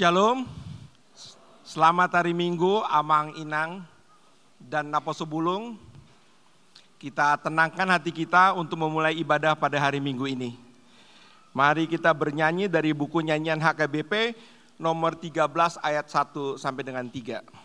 Shalom, selamat hari Minggu, Amang Inang dan Naposo Bulung. Kita tenangkan hati kita untuk memulai ibadah pada hari Minggu ini. Mari kita bernyanyi dari buku nyanyian HKBP nomor 13 ayat 1 sampai dengan 3.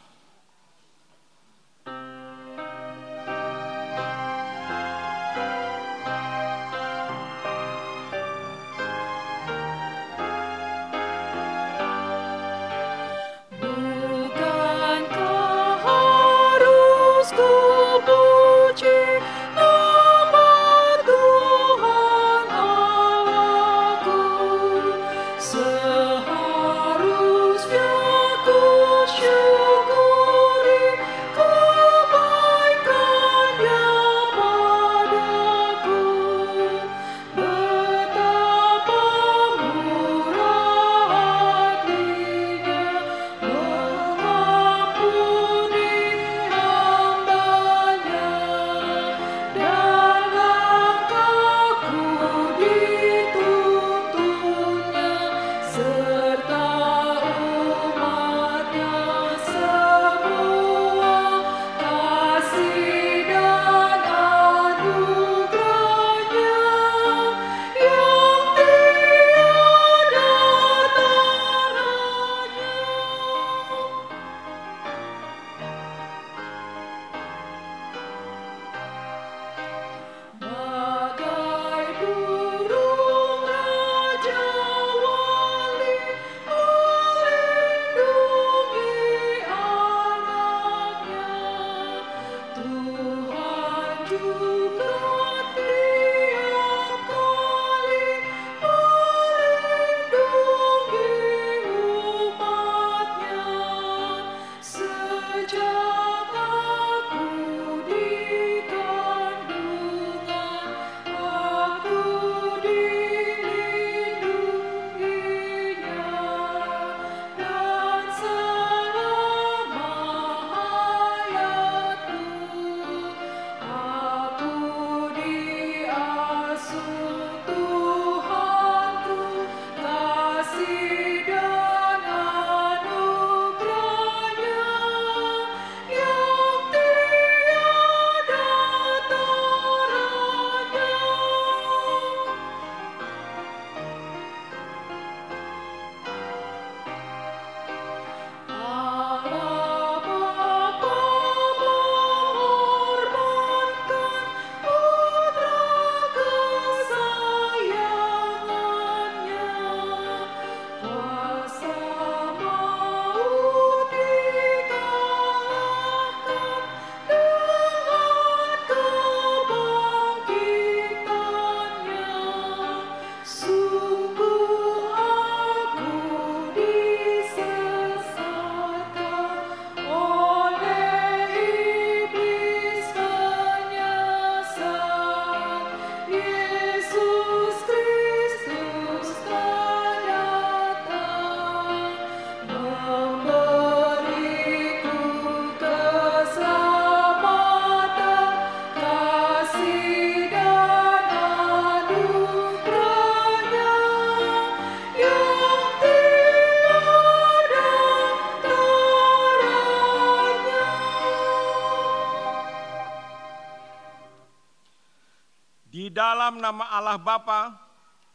Di dalam nama Allah Bapa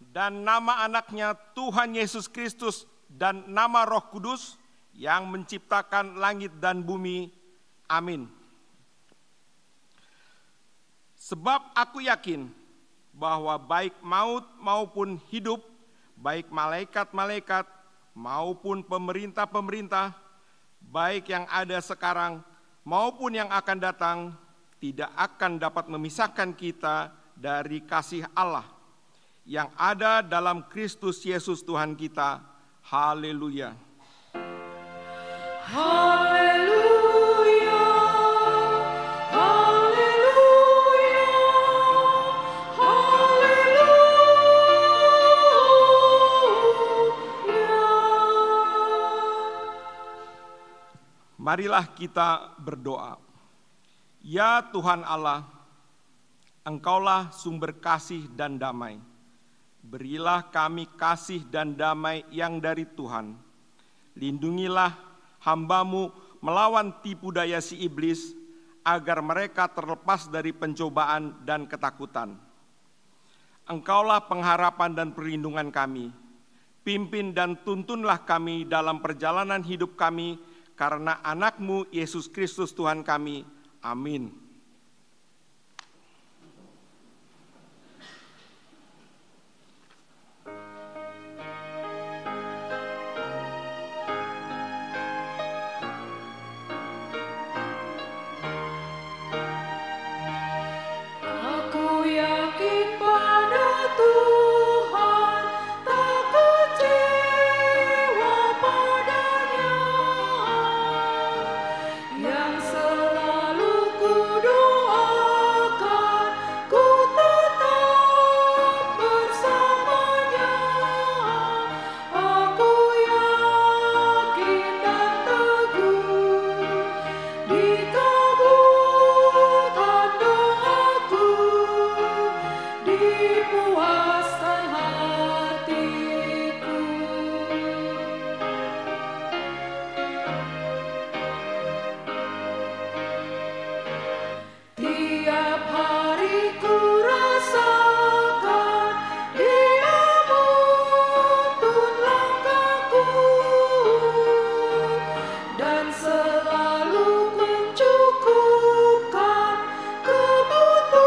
dan nama anaknya Tuhan Yesus Kristus dan nama Roh Kudus yang menciptakan langit dan bumi. Amin. Sebab aku yakin bahwa baik maut maupun hidup, baik malaikat-malaikat maupun pemerintah-pemerintah, baik yang ada sekarang maupun yang akan datang, tidak akan dapat memisahkan kita dari kasih Allah yang ada dalam Kristus Yesus Tuhan kita. Haleluya. Haleluya. Haleluya. Haleluya. Marilah kita berdoa. Ya Tuhan Allah, Engkaulah sumber kasih dan damai. Berilah kami kasih dan damai yang dari Tuhan. Lindungilah hamba-Mu melawan tipu daya si iblis, agar mereka terlepas dari pencobaan dan ketakutan. Engkaulah pengharapan dan perlindungan kami. Pimpin dan tuntunlah kami dalam perjalanan hidup kami, karena anak-Mu Yesus Kristus Tuhan kami. Amin. Aku yakin pada Tuhan, tak kecewa padanya, yang selalu kudoakan, ku tetap bersamanya. Aku yakin dan teguh, dikabulkan doaku, dipuaskan hatiku. Tiap hari ku rasakan Dia menuntun langkahku, dan selalu mencukupkan kebutuhan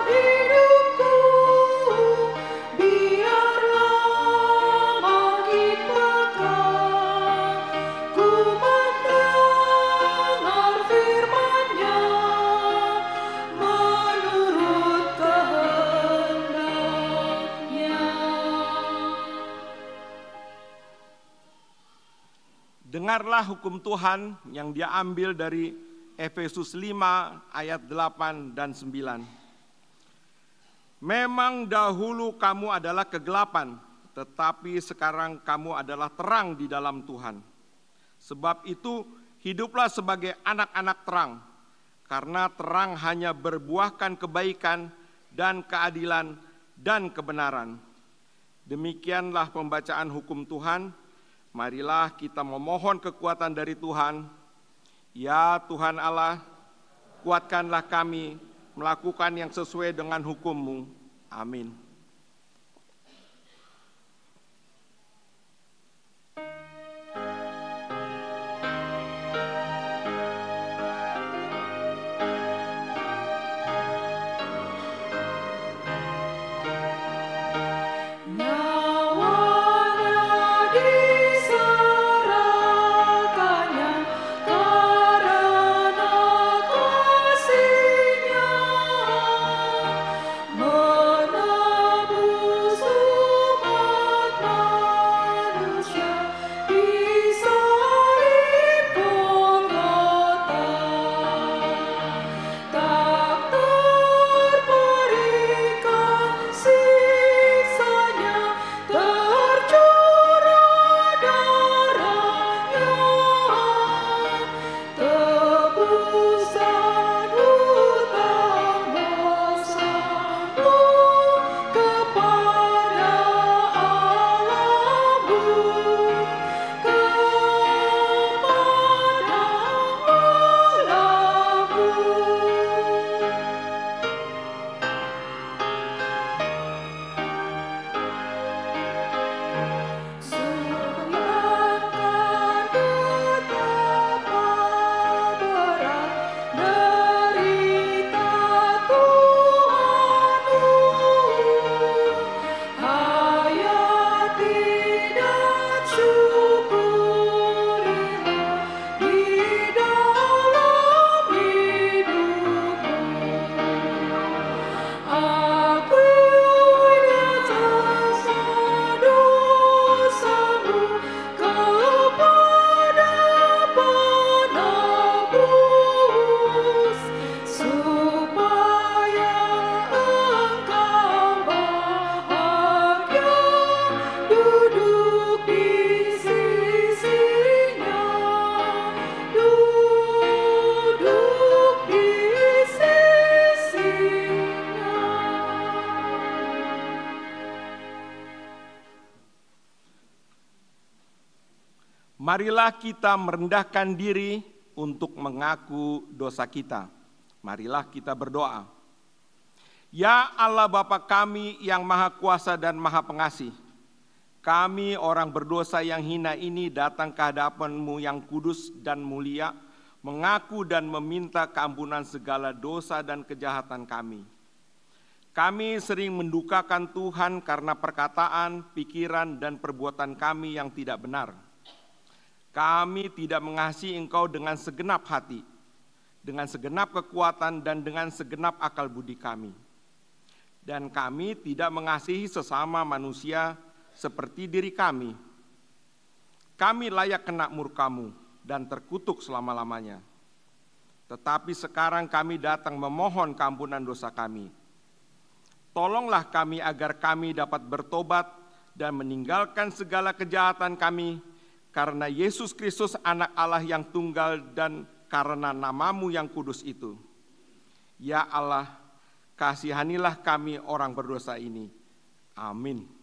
hidupku. Biarlah makin lekat ku mendengar firman-Nya, menurut kehendak-Nya. Dengarlah hukum Tuhan yang dia ambil dari Efesus 5 ayat 8 dan 9. Memang dahulu kamu adalah kegelapan, tetapi sekarang kamu adalah terang di dalam Tuhan. Sebab itu hiduplah sebagai anak-anak terang, karena terang hanya berbuahkan kebaikan dan keadilan dan kebenaran. Demikianlah pembacaan hukum Tuhan. Marilah kita memohon kekuatan dari Tuhan. Ya Tuhan Allah, kuatkanlah kami melakukan yang sesuai dengan hukum-Mu. Amin. Nyawanya diserahkannya karena kasih-Nya, menanggung Marilah kita merendahkan diri untuk mengaku dosa kita. Marilah kita berdoa. Ya Allah Bapa kami yang Maha Kuasa dan Maha Pengasih, kami orang berdosa yang hina ini datang ke hadapan-Mu yang kudus dan mulia, mengaku dan meminta keampunan segala dosa dan kejahatan kami. Kami sering mendukakan Tuhan karena perkataan, pikiran, dan perbuatan kami yang tidak benar. Kami tidak mengasihi Engkau dengan segenap hati, dengan segenap kekuatan, dan dengan segenap akal budi kami. Dan kami tidak mengasihi sesama manusia seperti diri kami. Kami layak kena murka-Mu dan terkutuk selama-lamanya. Tetapi sekarang kami datang memohon keampunan dosa kami. Tolonglah kami agar kami dapat bertobat dan meninggalkan segala kejahatan kami, karena Yesus Kristus anak Allah yang tunggal dan karena nama-Mu yang kudus itu. Ya Allah, kasihanilah kami orang berdosa ini. Amin.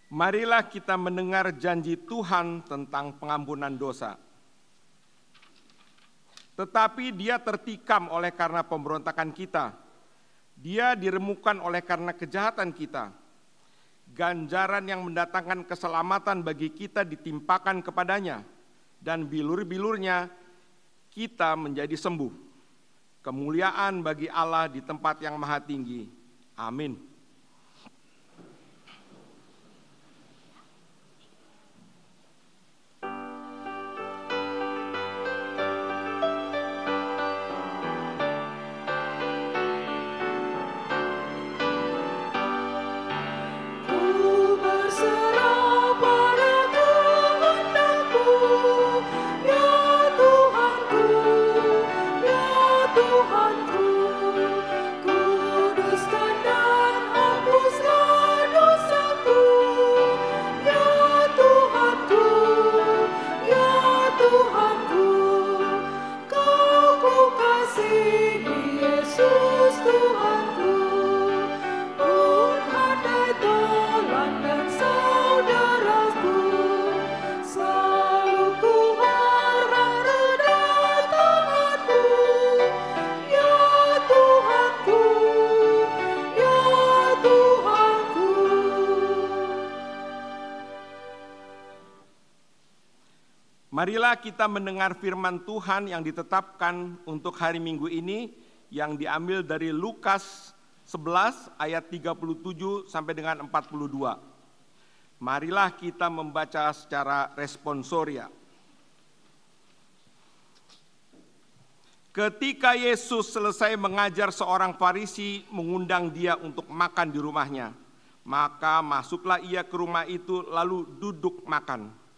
Marilah kita mendengar janji Tuhan tentang pengampunan dosa. Tetapi Dia tertikam oleh karena pemberontakan kita. Dia diremukkan oleh karena kejahatan kita. Ganjaran yang mendatangkan keselamatan bagi kita ditimpakan kepadanya, dan bilur-bilurnya kita menjadi sembuh. Kemuliaan bagi Allah di tempat yang maha tinggi. Amin. Marilah kita mendengar firman Tuhan yang ditetapkan untuk hari Minggu ini yang diambil dari Lukas 11 ayat 37 sampai dengan 42. Marilah kita membaca secara responsoria. Ketika Yesus selesai mengajar, seorang Farisi mengundang Dia untuk makan di rumahnya. Maka masuklah ia ke rumah itu lalu duduk makan.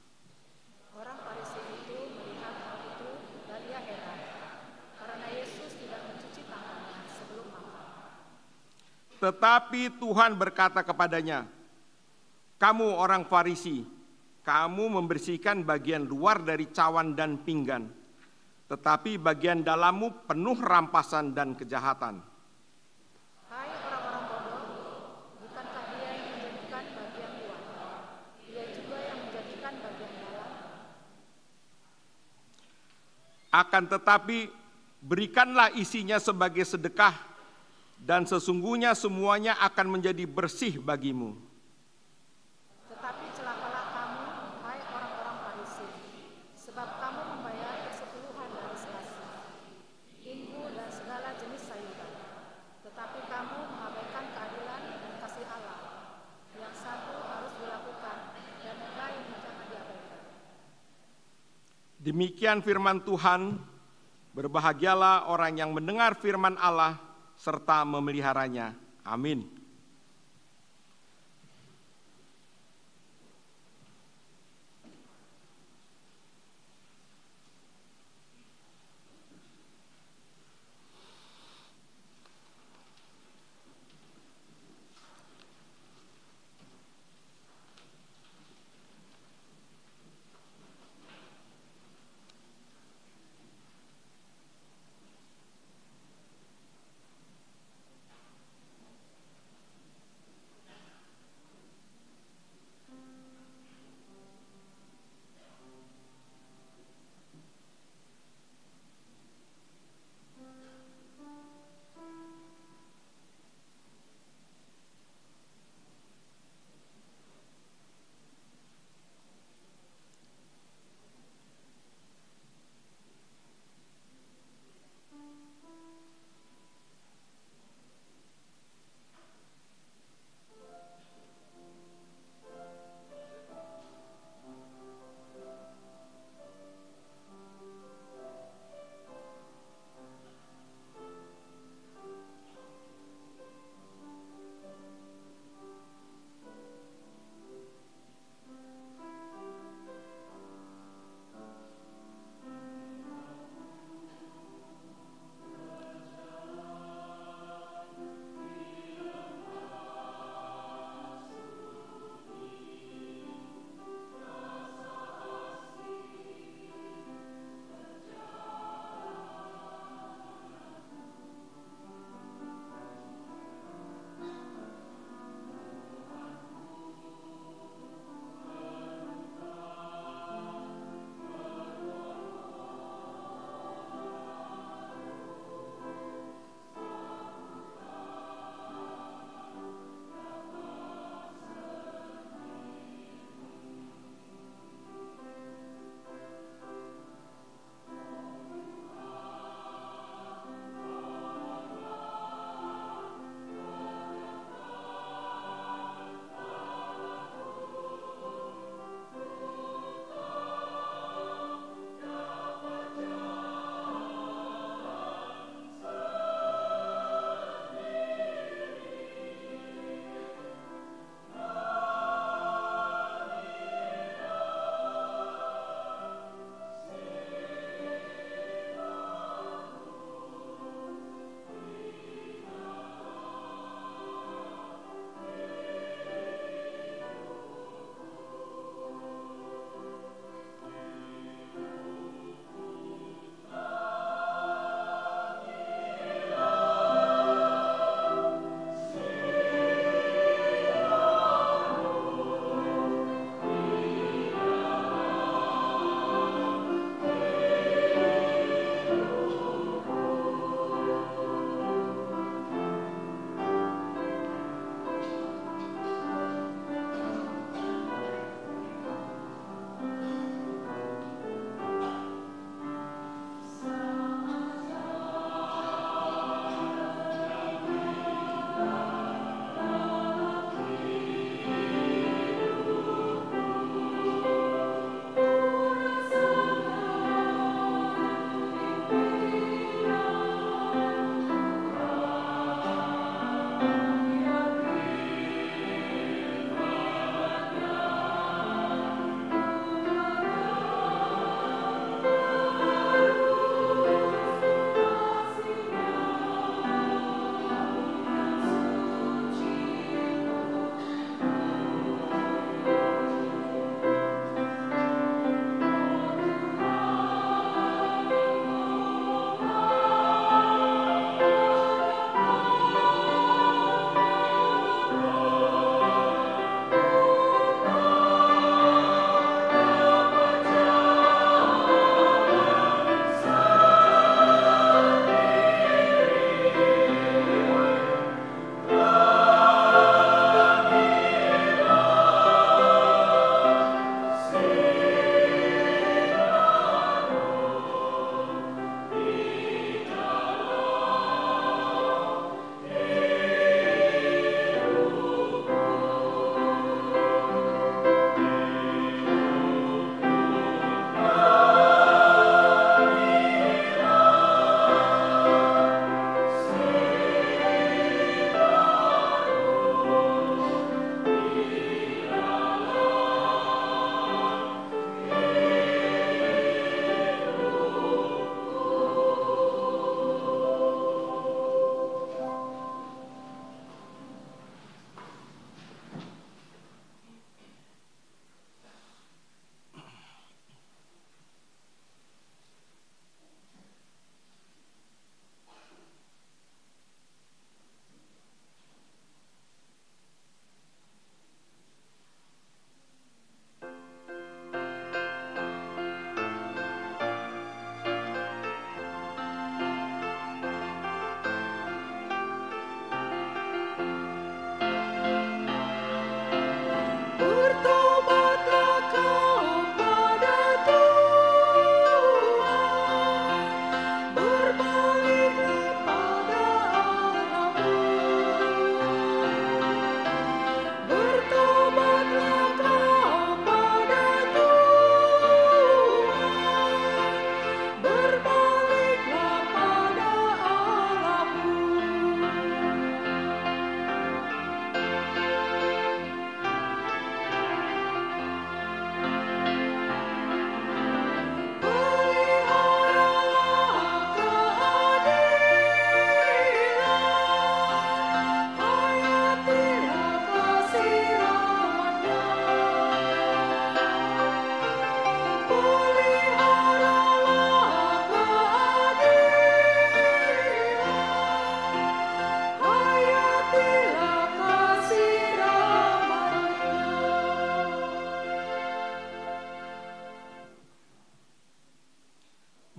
Tetapi Tuhan berkata kepadanya, "Kamu orang Farisi, kamu membersihkan bagian luar dari cawan dan pinggan, tetapi bagian dalammu penuh rampasan dan kejahatan." Hai orang-orang bodoh, bukankah Dia yang menjadikan bagian luar? Dia juga yang menjadikan bagian dalam. Akan tetapi berikanlah isinya sebagai sedekah, dan sesungguhnya semuanya akan menjadi bersih bagimu. Tetapi celakalah kamu, hai orang-orang Farisi, sebab kamu membayar persepuluhan dari selasi, inggu dan segala jenis sayuran. Tetapi kamu mengabaikan keadilan dan kasih Allah. Yang satu harus dilakukan dan yang lain jangan diabaikan. Demikian firman Tuhan. Berbahagialah orang yang mendengar firman Allah serta memeliharanya. Amin.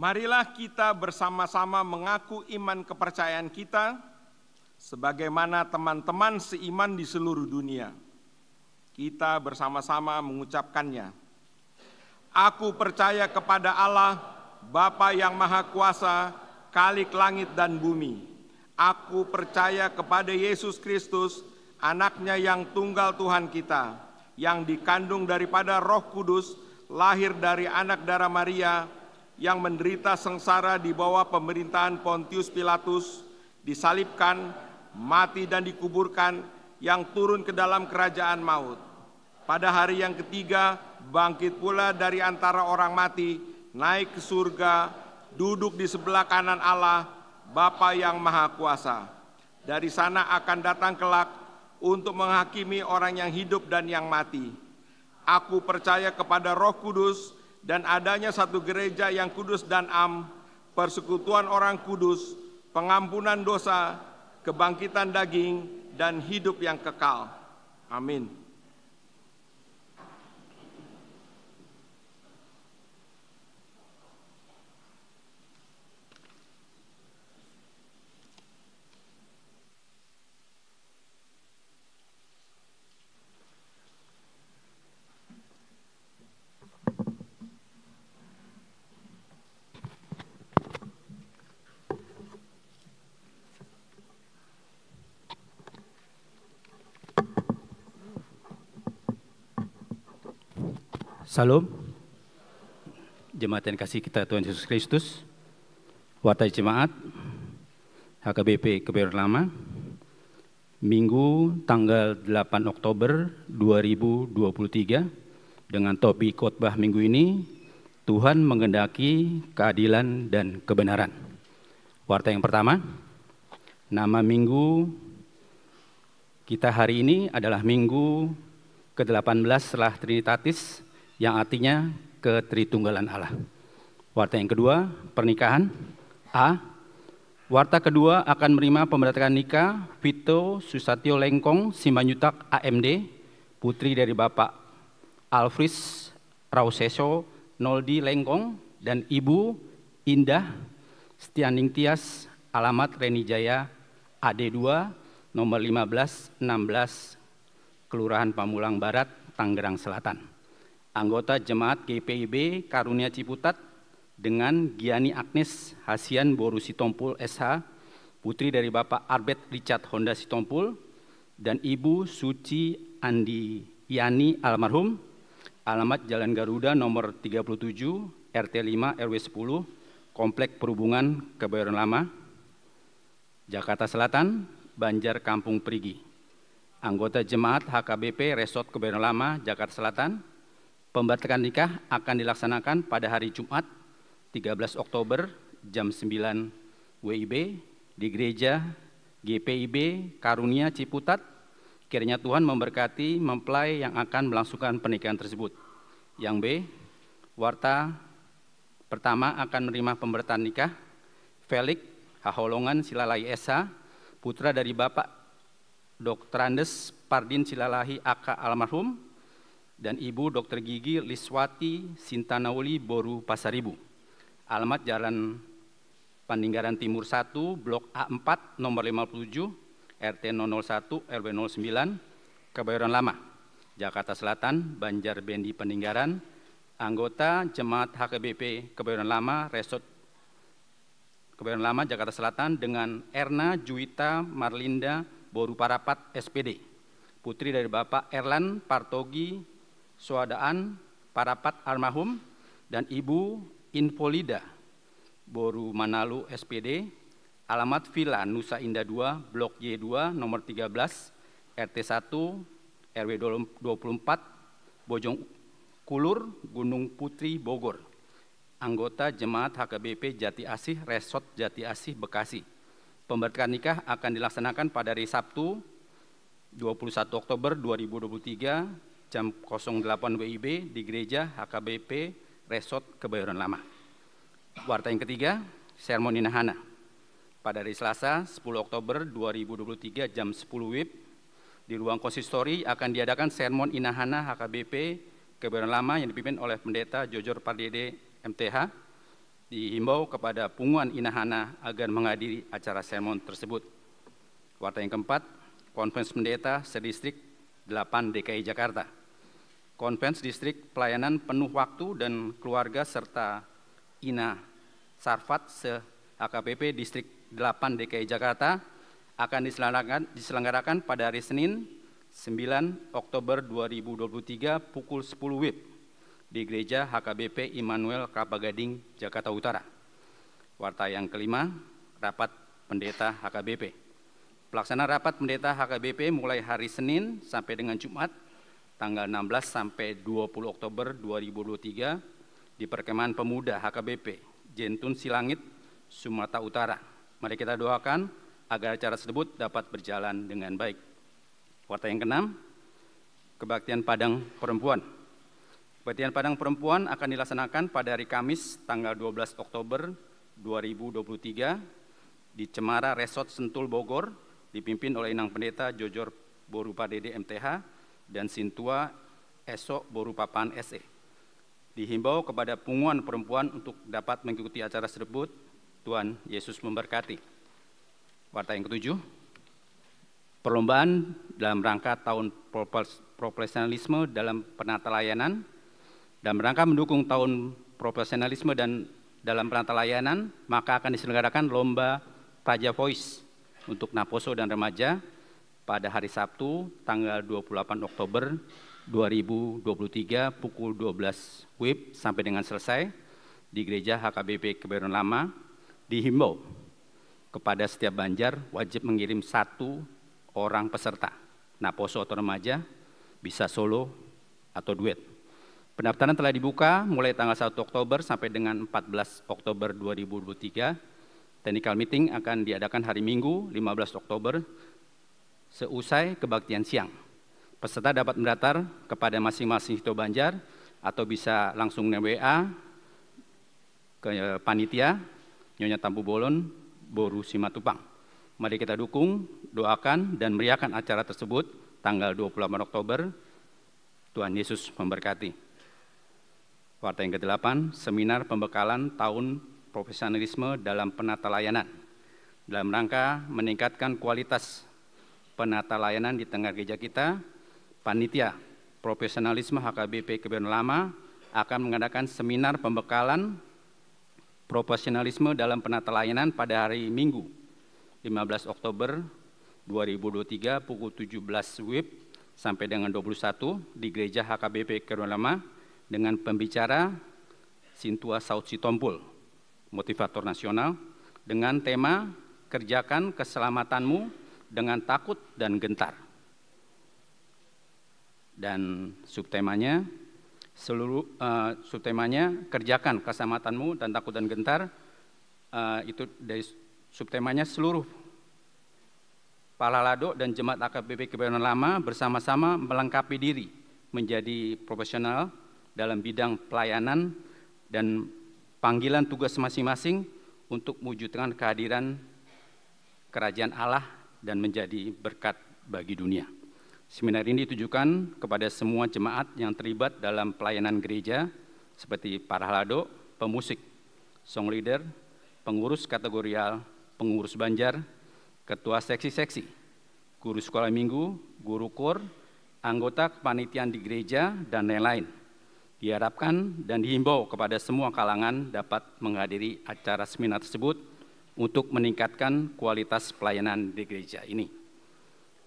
Marilah kita bersama-sama mengaku iman kepercayaan kita sebagaimana teman-teman seiman di seluruh dunia. Kita bersama-sama mengucapkannya. Aku percaya kepada Allah, Bapa yang Maha Kuasa, Khalik langit dan bumi. Aku percaya kepada Yesus Kristus, Anaknya yang tunggal Tuhan kita, yang dikandung daripada Roh Kudus, lahir dari anak darah Maria, yang menderita sengsara di bawah pemerintahan Pontius Pilatus, disalibkan, mati dan dikuburkan, yang turun ke dalam kerajaan maut. Pada hari yang ketiga, bangkit pula dari antara orang mati, naik ke surga, duduk di sebelah kanan Allah, Bapa yang Maha Kuasa. Dari sana akan datang kelak untuk menghakimi orang yang hidup dan yang mati. Aku percaya kepada Roh Kudus dan adanya satu gereja yang kudus dan am, persekutuan orang kudus, pengampunan dosa, kebangkitan daging, dan hidup yang kekal. Amin. Salam, jemaat yang kasih kita Tuhan Yesus Kristus, Warta Jemaat, HKBP Kebayoran Lama, Minggu tanggal 8 Oktober 2023, dengan topik khotbah minggu ini, Tuhan mengendaki keadilan dan kebenaran. Warta yang pertama, nama minggu kita hari ini adalah Minggu ke-18 setelah Trinitatis, yang artinya ketritunggalan Allah. Warta yang kedua, pernikahan. A. Warta kedua akan menerima pemberatan nikah Vito Susatyo Lengkong Simanyutak AMD, putri dari Bapak Alfris Rauseso Noldi Lengkong dan Ibu Indah Stianing Tias, alamat Reni Jaya AD2 nomor 1516 Kelurahan Pamulang Barat, Tangerang Selatan. Anggota Jemaat GPIB Karunia Ciputat dengan Giani Agnes Hasian Boru Sitompul SH, putri dari Bapak Arbet Richard Honda Sitompul, dan Ibu Suci Andi Yani almarhum, alamat Jalan Garuda nomor 37, RT 5 RW 10, Komplek Perhubungan Kebayoran Lama, Jakarta Selatan, Banjar Kampung Perigi. Anggota Jemaat HKBP Resort Kebayoran Lama, Jakarta Selatan. Pembatakan nikah akan dilaksanakan pada hari Jumat 13 Oktober jam 9 WIB di Gereja GPIB Karunia Ciputat. Kiranya Tuhan memberkati mempelai yang akan melangsungkan pernikahan tersebut. Yang B, warta pertama akan menerima pembatakan nikah Felix Haholongan Silalahi SH, putra dari Bapak Dr. Andes Pardin Silalahi AK almarhum, dan Ibu Dr. Gigi Liswati Sintanauli Boru Pasaribu. Alamat Jalan Paninggaran Timur 1, Blok A4, nomor 57, RT 001, RW 09, Kebayoran Lama, Jakarta Selatan, Banjar Bendi Peninggaran. Anggota Jemaat HKBP Kebayoran Lama, Resort Kebayoran Lama, Jakarta Selatan dengan Erna Juwita Marlinda Boru Parapat SPD, putri dari Bapak Erlan Partogi Suadaan Parapat almarhum, dan Ibu Infolida Boru Manalu SPD, alamat Villa Nusa Indah 2, Blok Y2, nomor 13, RT 1, RW 24, Bojong Kulur, Gunung Putri, Bogor. Anggota Jemaat HKBP Jati Asih, Resort Jati Asih, Bekasi. Pembatakan nikah akan dilaksanakan pada hari Sabtu 21 Oktober 2023, jam 08 WIB di Gereja HKBP Resort Kebayoran Lama. Warta yang ketiga, sermoni Nahana. Pada hari Selasa 10 Oktober 2023 jam 10 WIB di ruang konsistori akan diadakan sermon Inahana HKBP Kebayoran Lama yang dipimpin oleh Pendeta Jojor Pardede MTH. Dihimbau kepada Punguan Inahana agar menghadiri acara sermon tersebut. Warta yang keempat, Konferensi Pendeta Sedistrik 8 DKI Jakarta. Konferensi Distrik Pelayanan Penuh Waktu dan Keluarga serta Ina Sarfat se-HKBP Distrik 8 DKI Jakarta akan diselenggarakan pada hari Senin 9 Oktober 2023 pukul 10 WIB di Gereja HKBP Immanuel Kelapa Gading, Jakarta Utara. Warta yang kelima, Rapat Pendeta HKBP. Pelaksanaan Rapat Pendeta HKBP mulai hari Senin sampai dengan Jumat, tanggal 16 sampai 20 Oktober 2023 di Perkemahan Pemuda HKBP, Jentun Silangit, Sumatera Utara. Mari kita doakan agar acara tersebut dapat berjalan dengan baik. Warta yang keenam, Kebaktian Padang Perempuan. Kebaktian Padang Perempuan akan dilaksanakan pada hari Kamis tanggal 12 Oktober 2023 di Cemara Resort Sentul Bogor, dipimpin oleh Inang Pendeta Jojor Borupa Dede MTH dan Sintua Esok Borupa Pan SE. Dihimbau kepada Punguan Perempuan untuk dapat mengikuti acara tersebut. Tuhan Yesus memberkati. Warta yang ketujuh, perlombaan dalam rangka tahun profesionalisme dalam penata layanan. Dalam rangka mendukung tahun profesionalisme dan dalam penata layanan, maka akan diselenggarakan lomba Praja Voice untuk Naposo dan remaja pada hari Sabtu tanggal 28 Oktober 2023 pukul 12 WIB sampai dengan selesai di Gereja HKBP Kebayoran Lama. Dihimbau kepada setiap Banjar wajib mengirim 1 orang peserta Naposo atau remaja, bisa solo atau duet. Pendaftaran telah dibuka mulai tanggal 1 Oktober sampai dengan 14 Oktober 2023. Technical meeting akan diadakan hari Minggu 15 Oktober seusai kebaktian siang. Peserta dapat mendaftar kepada masing-masing Sito Banjar atau bisa langsung WA ke panitia Nyonya Tampu Bolon, Boru Simatupang. Mari kita dukung, doakan, dan meriahkan acara tersebut tanggal 28 Oktober. Tuhan Yesus memberkati. Warta yang ke-8, Seminar Pembekalan Tahun Profesionalisme dalam Penata Layanan. Dalam rangka meningkatkan kualitas penata layanan di tengah gereja kita, Panitia Profesionalisme HKBP Kebayoran Lama akan mengadakan seminar pembekalan profesionalisme dalam penata layanan pada hari Minggu 15 Oktober 2023 pukul 17 WIB sampai dengan 21 di Gereja HKBP Kebayoran Lama dengan pembicara Sintua Saud Sitompul, motivator nasional, dengan tema Kerjakan Keselamatanmu dengan Takut dan Gentar. Dan subtemanya Kerjakan Keselamatanmu dan Takut dan Gentar. Itu dari subtemanya seluruh Palalado dan Jemaat HKBP Kebayoran Lama bersama-sama melengkapi diri menjadi profesional dalam bidang pelayanan dan panggilan tugas masing-masing untuk mewujudkan kehadiran kerajaan Allah dan menjadi berkat bagi dunia. Seminar ini ditujukan kepada semua jemaat yang terlibat dalam pelayanan gereja seperti para halado, pemusik, song leader, pengurus kategorial, pengurus Banjar, ketua seksi-seksi, guru sekolah minggu, guru kor, anggota kepanitiaan di gereja, dan lain-lain. Diharapkan dan dihimbau kepada semua kalangan dapat menghadiri acara seminar tersebut untuk meningkatkan kualitas pelayanan di gereja ini.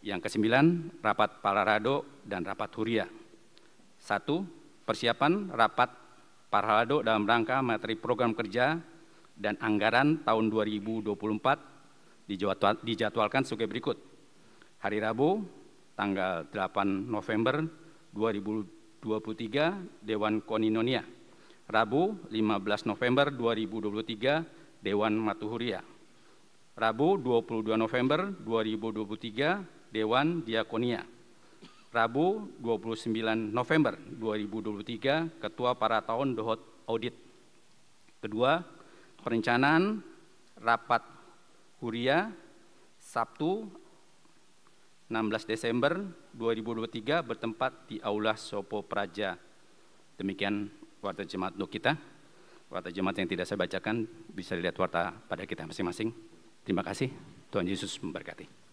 Yang ke-9, Rapat Paralado dan Rapat Huria. 1. Persiapan Rapat Paralado dalam rangka materi program kerja dan anggaran tahun 2024 dijadwalkan sebagai berikut. Hari Rabu, tanggal 8 November 2023, Dewan Koninonia. Rabu, 15 November 2023, Dewan Matuhuria. Rabu, 22 November 2023, Dewan Diakonia. Rabu, 29 November 2023, Ketua Para Tahun Dohot Audit. Kedua, perencanaan Rapat Huria, Sabtu 16 Desember 2023 bertempat di Aula Sopo Praja. Demikian warta jemaat untuk kita. Warta jemaat yang tidak saya bacakan bisa dilihat warta pada kita masing-masing. Terima kasih. Tuhan Yesus memberkati.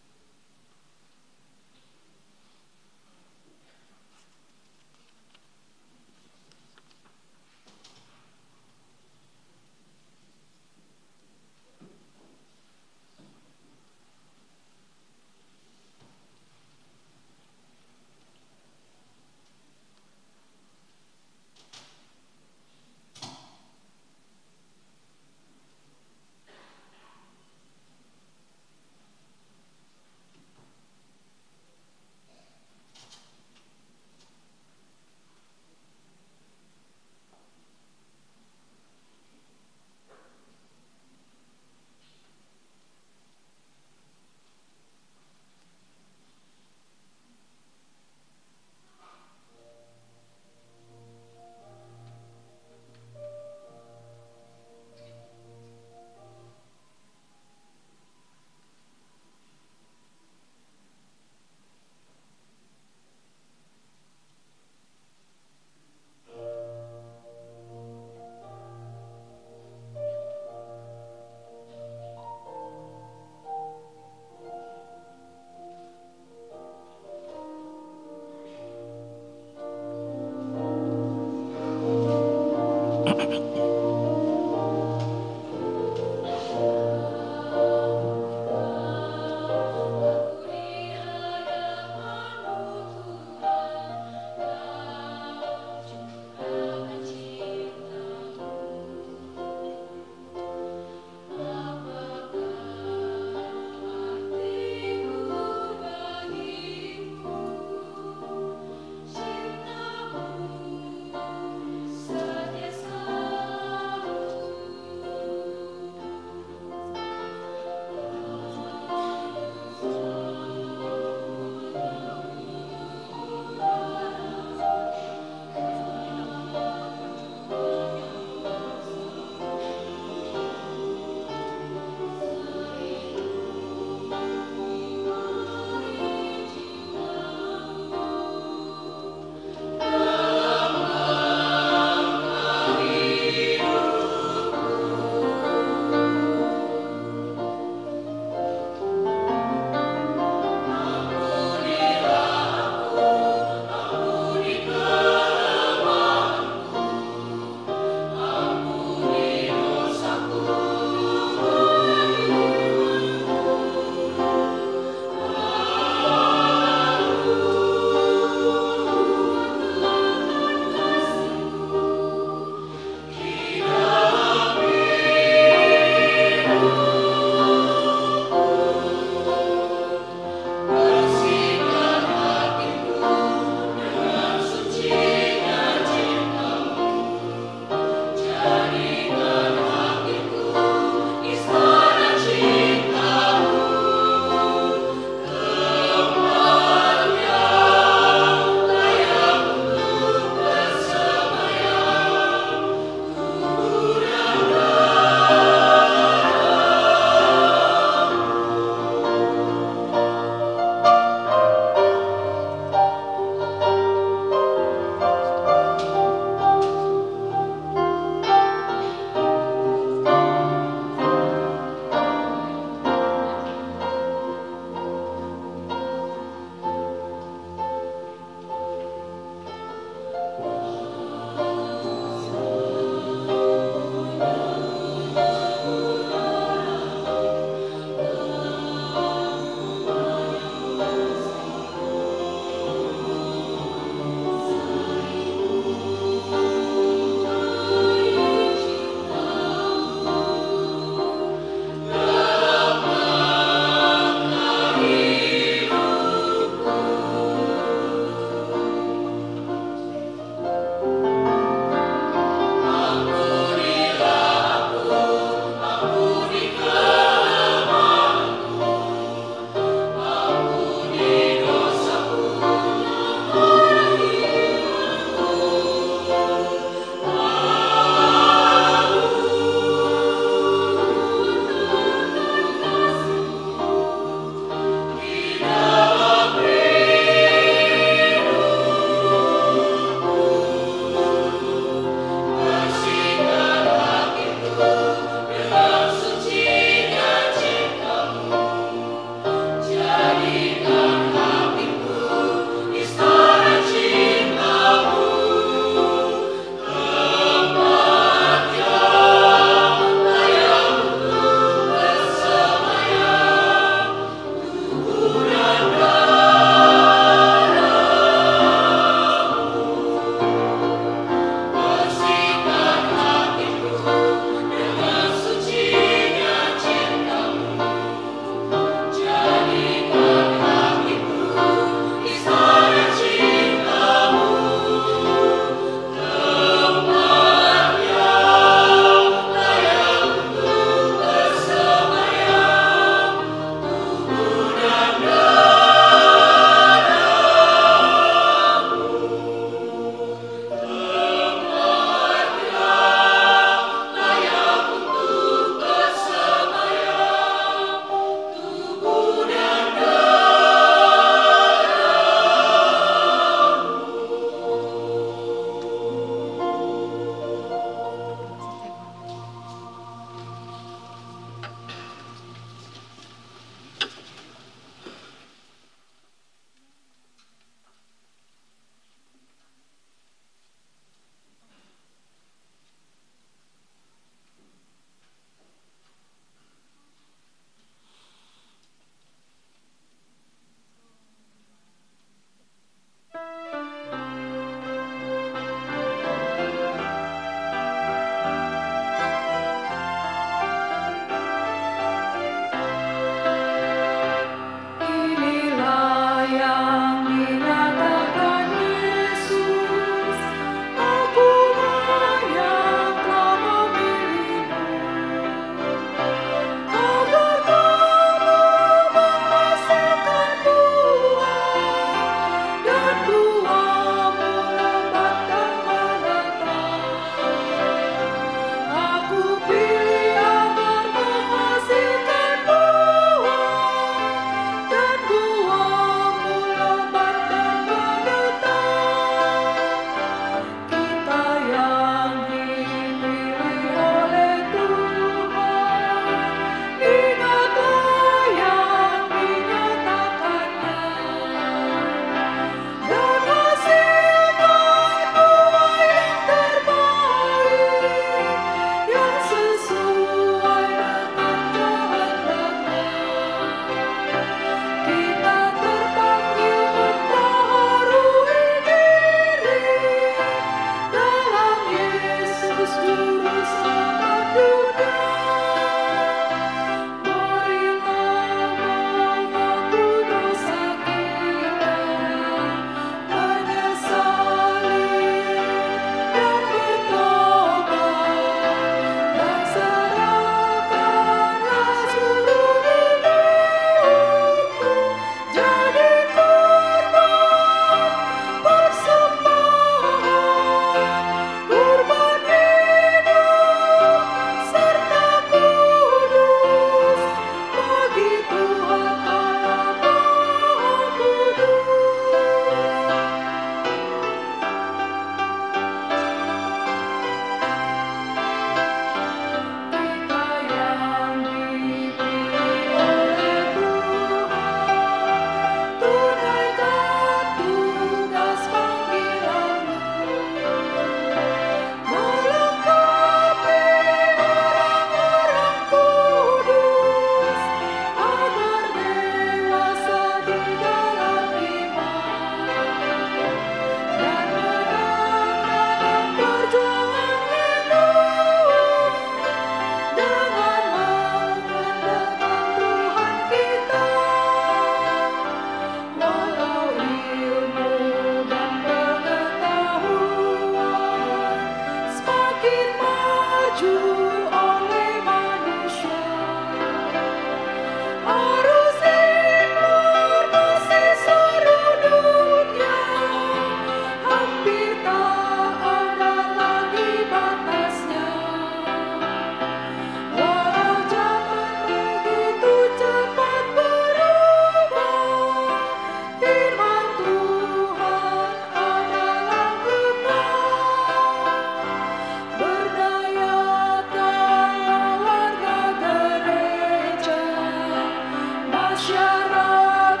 masyarakat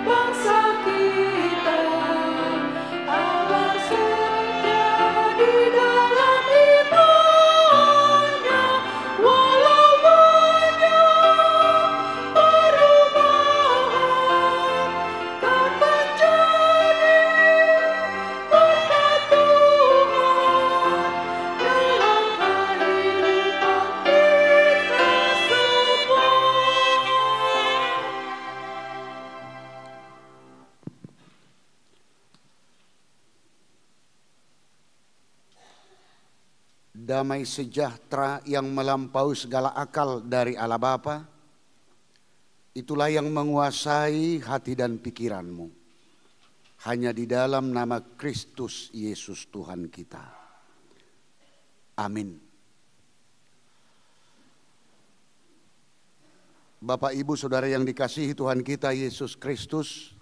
bangsa kita agar setia di dalam imannya, walau banyak perubahan kan menjadi berkat Tuhan dalam kehidupan kita semua. Damai sejahtera yang melampaui segala akal dari Allah Bapa, itulah yang menguasai hati dan pikiranmu. Hanya di dalam nama Kristus Yesus Tuhan kita. Amin. Bapak, Ibu, Saudara yang dikasihi Tuhan kita Yesus Kristus,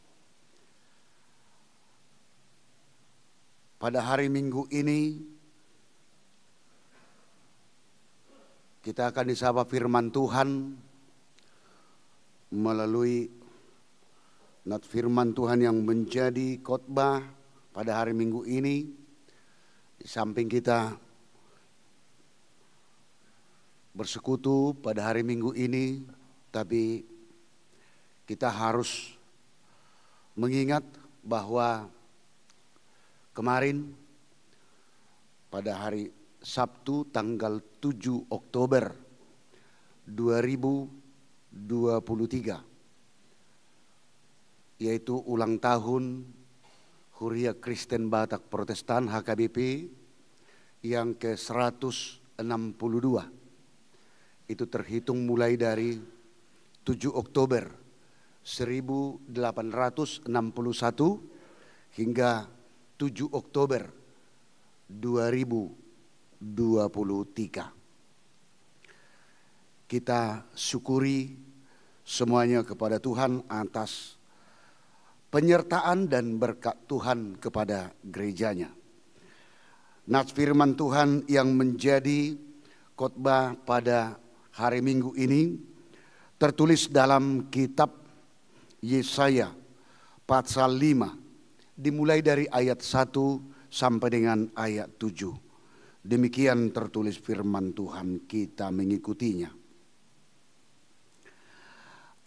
pada hari Minggu ini kita akan disapa firman Tuhan melalui nat firman Tuhan yang menjadi khotbah pada hari Minggu ini. Di samping kita bersekutu pada hari Minggu ini, tapi kita harus mengingat bahwa kemarin pada hari Sabtu tanggal 7 Oktober 2023, yaitu ulang tahun Huria Kristen Batak Protestan HKBP yang ke-162. Itu terhitung mulai dari 7 Oktober 1861 hingga 7 Oktober 2023. Kita syukuri semuanya kepada Tuhan atas penyertaan dan berkat Tuhan kepada gerejanya. Nats firman Tuhan yang menjadi khotbah pada hari Minggu ini tertulis dalam kitab Yesaya pasal 5, dimulai dari ayat 1 sampai dengan ayat 7. Demikian tertulis firman Tuhan, kita mengikutinya.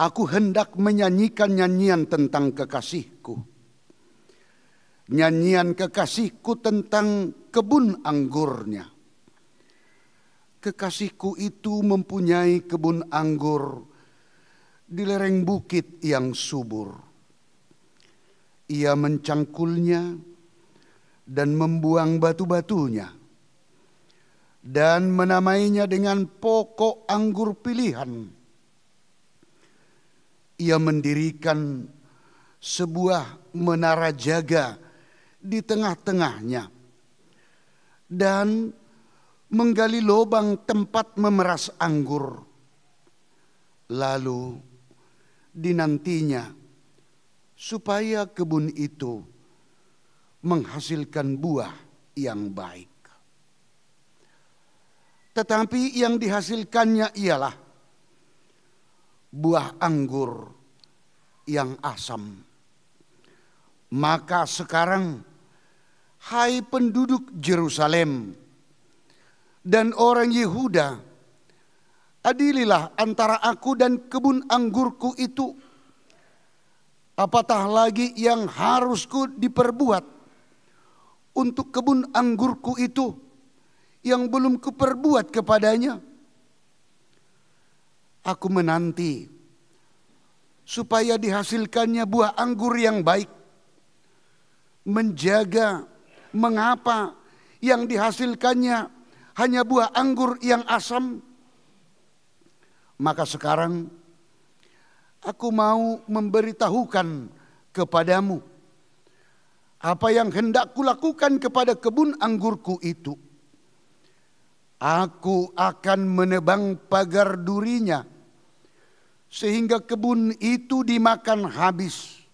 Aku hendak menyanyikan nyanyian tentang kekasihku. Nyanyian kekasihku tentang kebun anggurnya. Kekasihku itu mempunyai kebun anggur di lereng bukit yang subur. Ia mencangkulnya dan membuang batu-batunya, dan menamainya dengan pokok anggur pilihan. Ia mendirikan sebuah menara jaga di tengah-tengahnya dan menggali lubang tempat memeras anggur. Lalu dinantinya supaya kebun itu menghasilkan buah yang baik. Tetapi yang dihasilkannya ialah buah anggur yang asam. Maka sekarang, hai penduduk Yerusalem dan orang Yehuda, adililah antara aku dan kebun anggurku itu. Apatah lagi yang harusku diperbuat untuk kebun anggurku itu yang belum kuperbuat kepadanya? Aku menanti supaya dihasilkannya buah anggur yang baik, menjaga mengapa yang dihasilkannya hanya buah anggur yang asam. Maka sekarang aku mau memberitahukan kepadamu apa yang hendak kulakukan kepada kebun anggurku itu. Aku akan menebang pagar durinya sehingga kebun itu dimakan habis,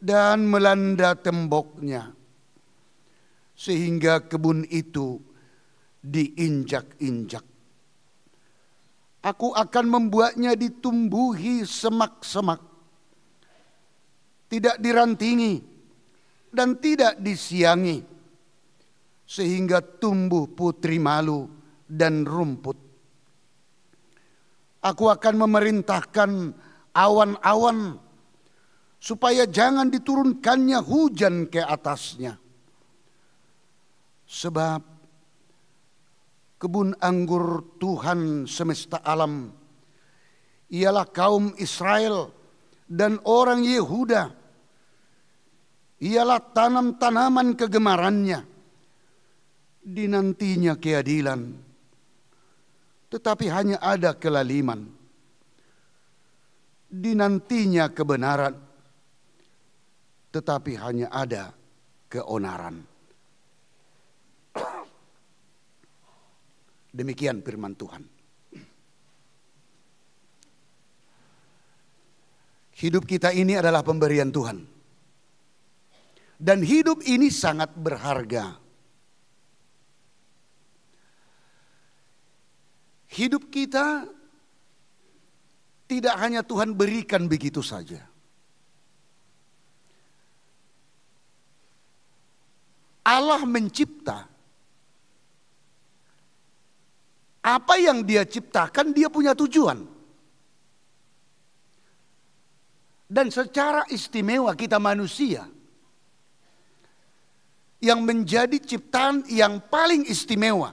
dan melanda temboknya sehingga kebun itu diinjak-injak. Aku akan membuatnya ditumbuhi semak-semak, tidak dirantingi dan tidak disiangi, sehingga tumbuh putri malu dan rumput. Aku akan memerintahkan awan-awan supaya jangan diturunkannya hujan ke atasnya. Sebab kebun anggur Tuhan semesta alam ialah kaum Israel dan orang Yehuda, ialah tanam-tanaman kegemarannya. Dinantinya keadilan, tetapi hanya ada kelaliman. Dinantinya kebenaran, tetapi hanya ada keonaran. Demikian firman Tuhan. Hidup kita ini adalah pemberian Tuhan. Dan hidup ini sangat berharga. Hidup kita tidak hanya Tuhan berikan begitu saja. Allah mencipta. Apa yang Dia ciptakan, Dia punya tujuan. Dan secara istimewa kita manusia yang menjadi ciptaan yang paling istimewa.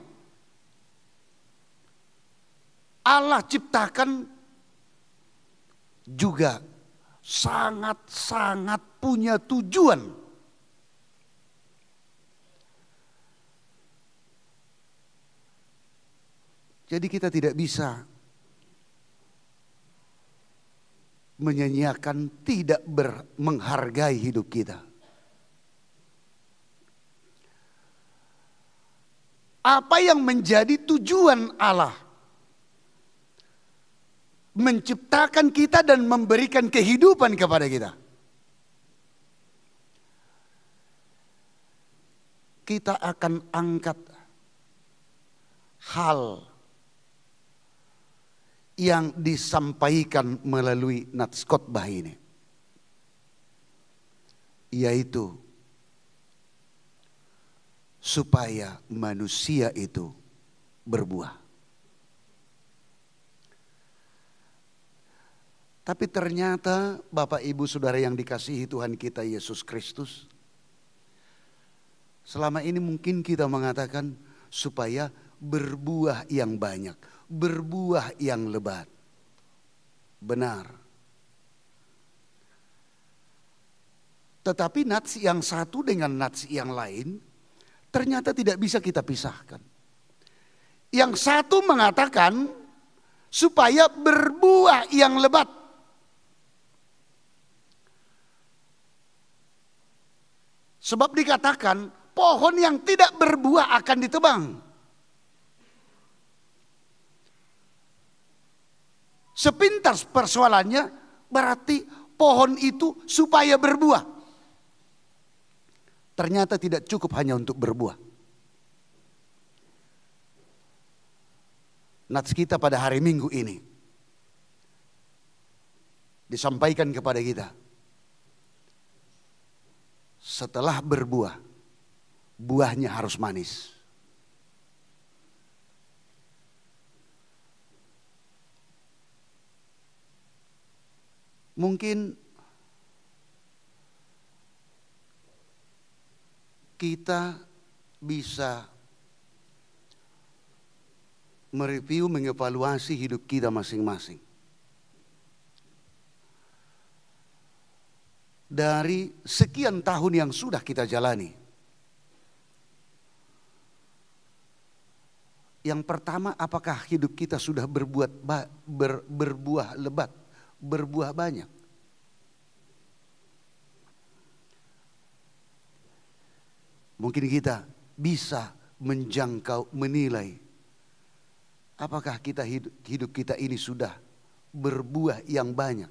Allah ciptakan juga sangat-sangat punya tujuan. Jadi kita tidak bisa menyanyiakan, tidak menghargai hidup kita. Apa yang menjadi tujuan Allah? Menciptakan kita dan memberikan kehidupan kepada kita. Kita akan angkat hal yang disampaikan melalui nats khotbah ini, yaitu supaya manusia itu berbuah. Tapi ternyata Bapak Ibu Saudara yang dikasihi Tuhan kita Yesus Kristus, selama ini mungkin kita mengatakan supaya berbuah yang banyak, berbuah yang lebat. Benar. Tetapi nats yang satu dengan nats yang lain ternyata tidak bisa kita pisahkan. Yang satu mengatakan supaya berbuah yang lebat. Sebab dikatakan pohon yang tidak berbuah akan ditebang. Sepintas persoalannya berarti pohon itu supaya berbuah. Ternyata tidak cukup hanya untuk berbuah. Nats kita pada hari Minggu ini disampaikan kepada kita. Setelah berbuah, buahnya harus manis. Mungkin kita bisa mereview, mengevaluasi hidup kita masing-masing. Dari sekian tahun yang sudah kita jalani. Yang pertama, apakah hidup kita sudah berbuah lebat, berbuah banyak? Mungkin kita bisa menjangkau, menilai apakah hidup kita ini sudah berbuah yang banyak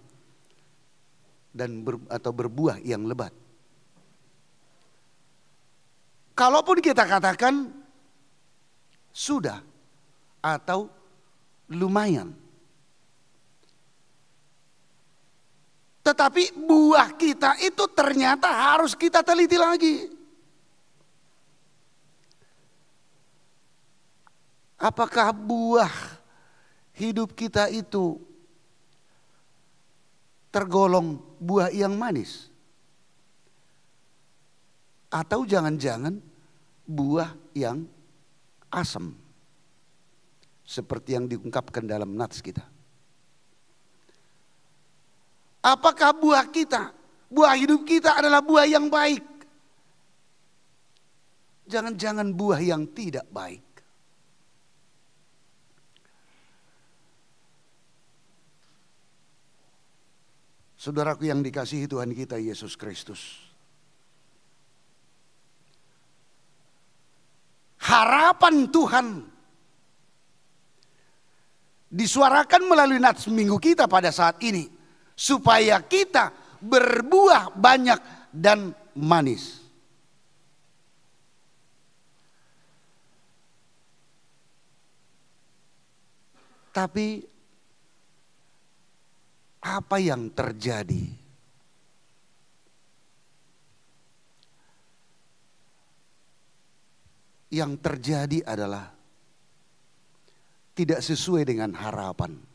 dan atau berbuah yang lebat. Kalaupun kita katakan sudah atau lumayan, Tetapi buah kita itu ternyata harus kita teliti lagi. Apakah buah hidup kita itu tergolong buah yang manis? Atau jangan-jangan buah yang asam? Seperti yang diungkapkan dalam nats kita. Apakah buah kita, buah hidup kita adalah buah yang baik? Jangan-jangan buah yang tidak baik. Saudaraku yang dikasihi Tuhan kita Yesus Kristus. Harapan Tuhan disuarakan melalui nats minggu kita pada saat ini. Supaya kita berbuah banyak dan manis. Tapi apa yang terjadi? Yang terjadi adalah tidak sesuai dengan harapan.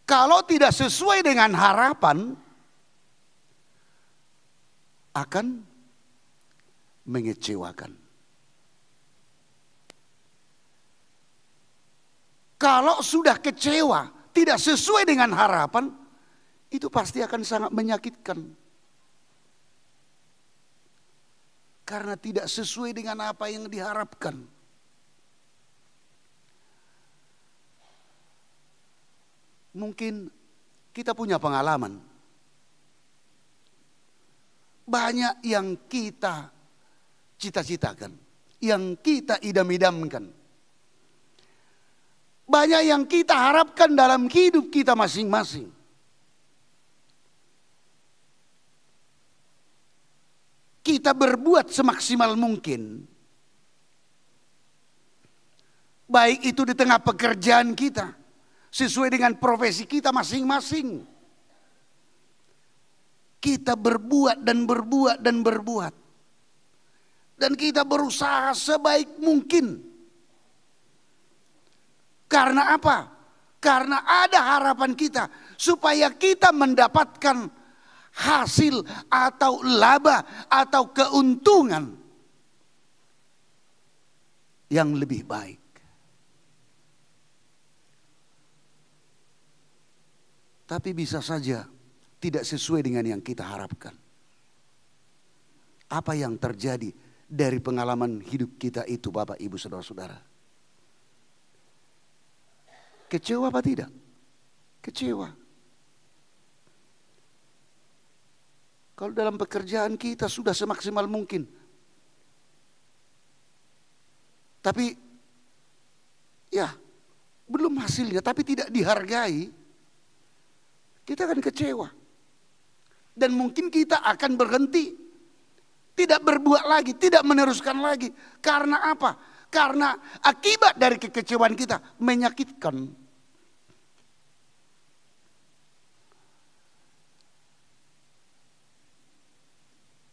Kalau tidak sesuai dengan harapan, akan mengecewakan. Kalau sudah kecewa, tidak sesuai dengan harapan, itu pasti akan sangat menyakitkan. Karena tidak sesuai dengan apa yang diharapkan. Mungkin kita punya pengalaman. Banyak yang kita cita-citakan, yang kita idam-idamkan. Banyak yang kita harapkan dalam hidup kita masing-masing. Kita berbuat semaksimal mungkin. Baik itu di tengah pekerjaan kita. Sesuai dengan profesi kita masing-masing. Kita berbuat dan berbuat dan berbuat. Dan kita berusaha sebaik mungkin. Karena apa? Karena ada harapan kita. Supaya kita mendapatkan hasil atau laba atau keuntungan yang lebih baik. Tapi bisa saja tidak sesuai dengan yang kita harapkan. Apa yang terjadi dari pengalaman hidup kita itu, Bapak, Ibu, Saudara-saudara? Kecewa apa tidak? Kecewa. Kalau dalam pekerjaan kita sudah semaksimal mungkin. Tapi ya belum hasilnya, tapi tidak dihargai. Kita akan kecewa. Dan mungkin kita akan berhenti. Tidak berbuat lagi, tidak meneruskan lagi. Karena apa? Karena akibat dari kekecewaan kita menyakitkan.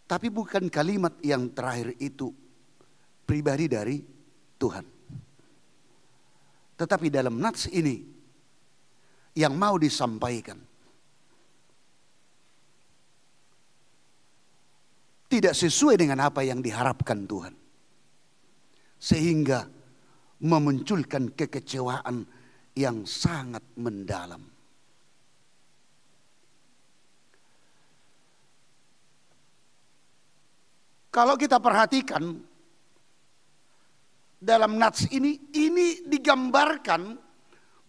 Tapi bukan kalimat yang terakhir itu pribadi dari Tuhan. Tetapi dalam nats ini yang mau disampaikan tidak sesuai dengan apa yang diharapkan Tuhan. Sehingga memunculkan kekecewaan yang sangat mendalam. Kalau kita perhatikan dalam nats ini digambarkan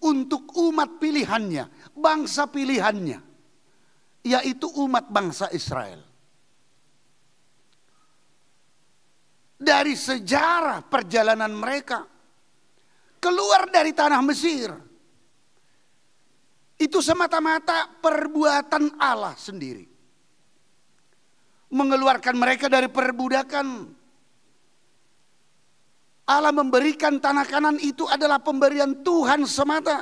untuk umat pilihannya, bangsa pilihannya, yaitu umat bangsa Israel. Dari sejarah perjalanan mereka keluar dari tanah Mesir, itu semata-mata perbuatan Allah sendiri. Mengeluarkan mereka dari perbudakan. Allah memberikan tanah Kanaan itu adalah pemberian Tuhan semata.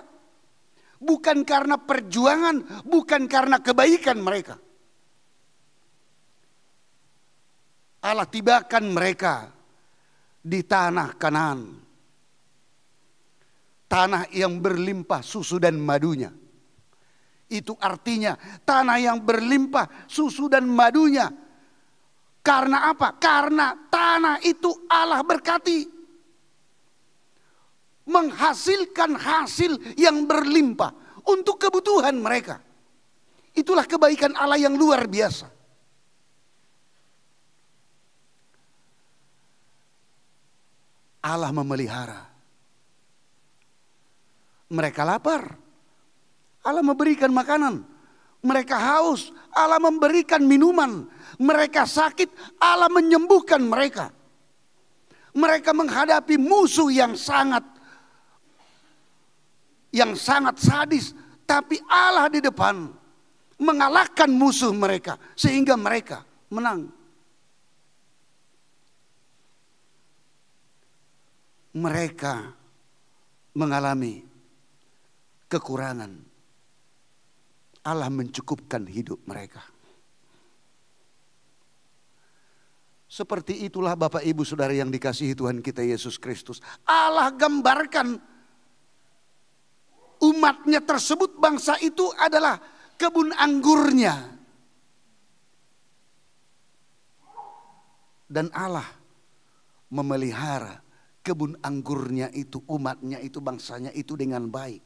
bukan karena perjuangan, bukan karena kebaikan mereka. Allah tibakan mereka di tanah Kanaan, tanah yang berlimpah susu dan madunya. Itu artinya tanah yang berlimpah susu dan madunya. Karena apa? Karena tanah itu Allah berkati, menghasilkan hasil yang berlimpah untuk kebutuhan mereka. Itulah kebaikan Allah yang luar biasa. Allah memelihara. Mereka lapar, Allah memberikan makanan. Mereka haus, Allah memberikan minuman. Mereka sakit, Allah menyembuhkan mereka. Mereka menghadapi musuh yang sangat sadis, tapi Allah di depan mengalahkan musuh mereka sehingga mereka menang. Mereka mengalami kekurangan, Allah mencukupkan hidup mereka. Seperti itulah Bapak Ibu Saudara yang dikasihi Tuhan kita Yesus Kristus. Allah gambarkan umatnya tersebut, bangsa itu adalah kebun anggurnya. Dan Allah memelihara kebun anggurnya itu, umatnya itu, bangsanya itu dengan baik.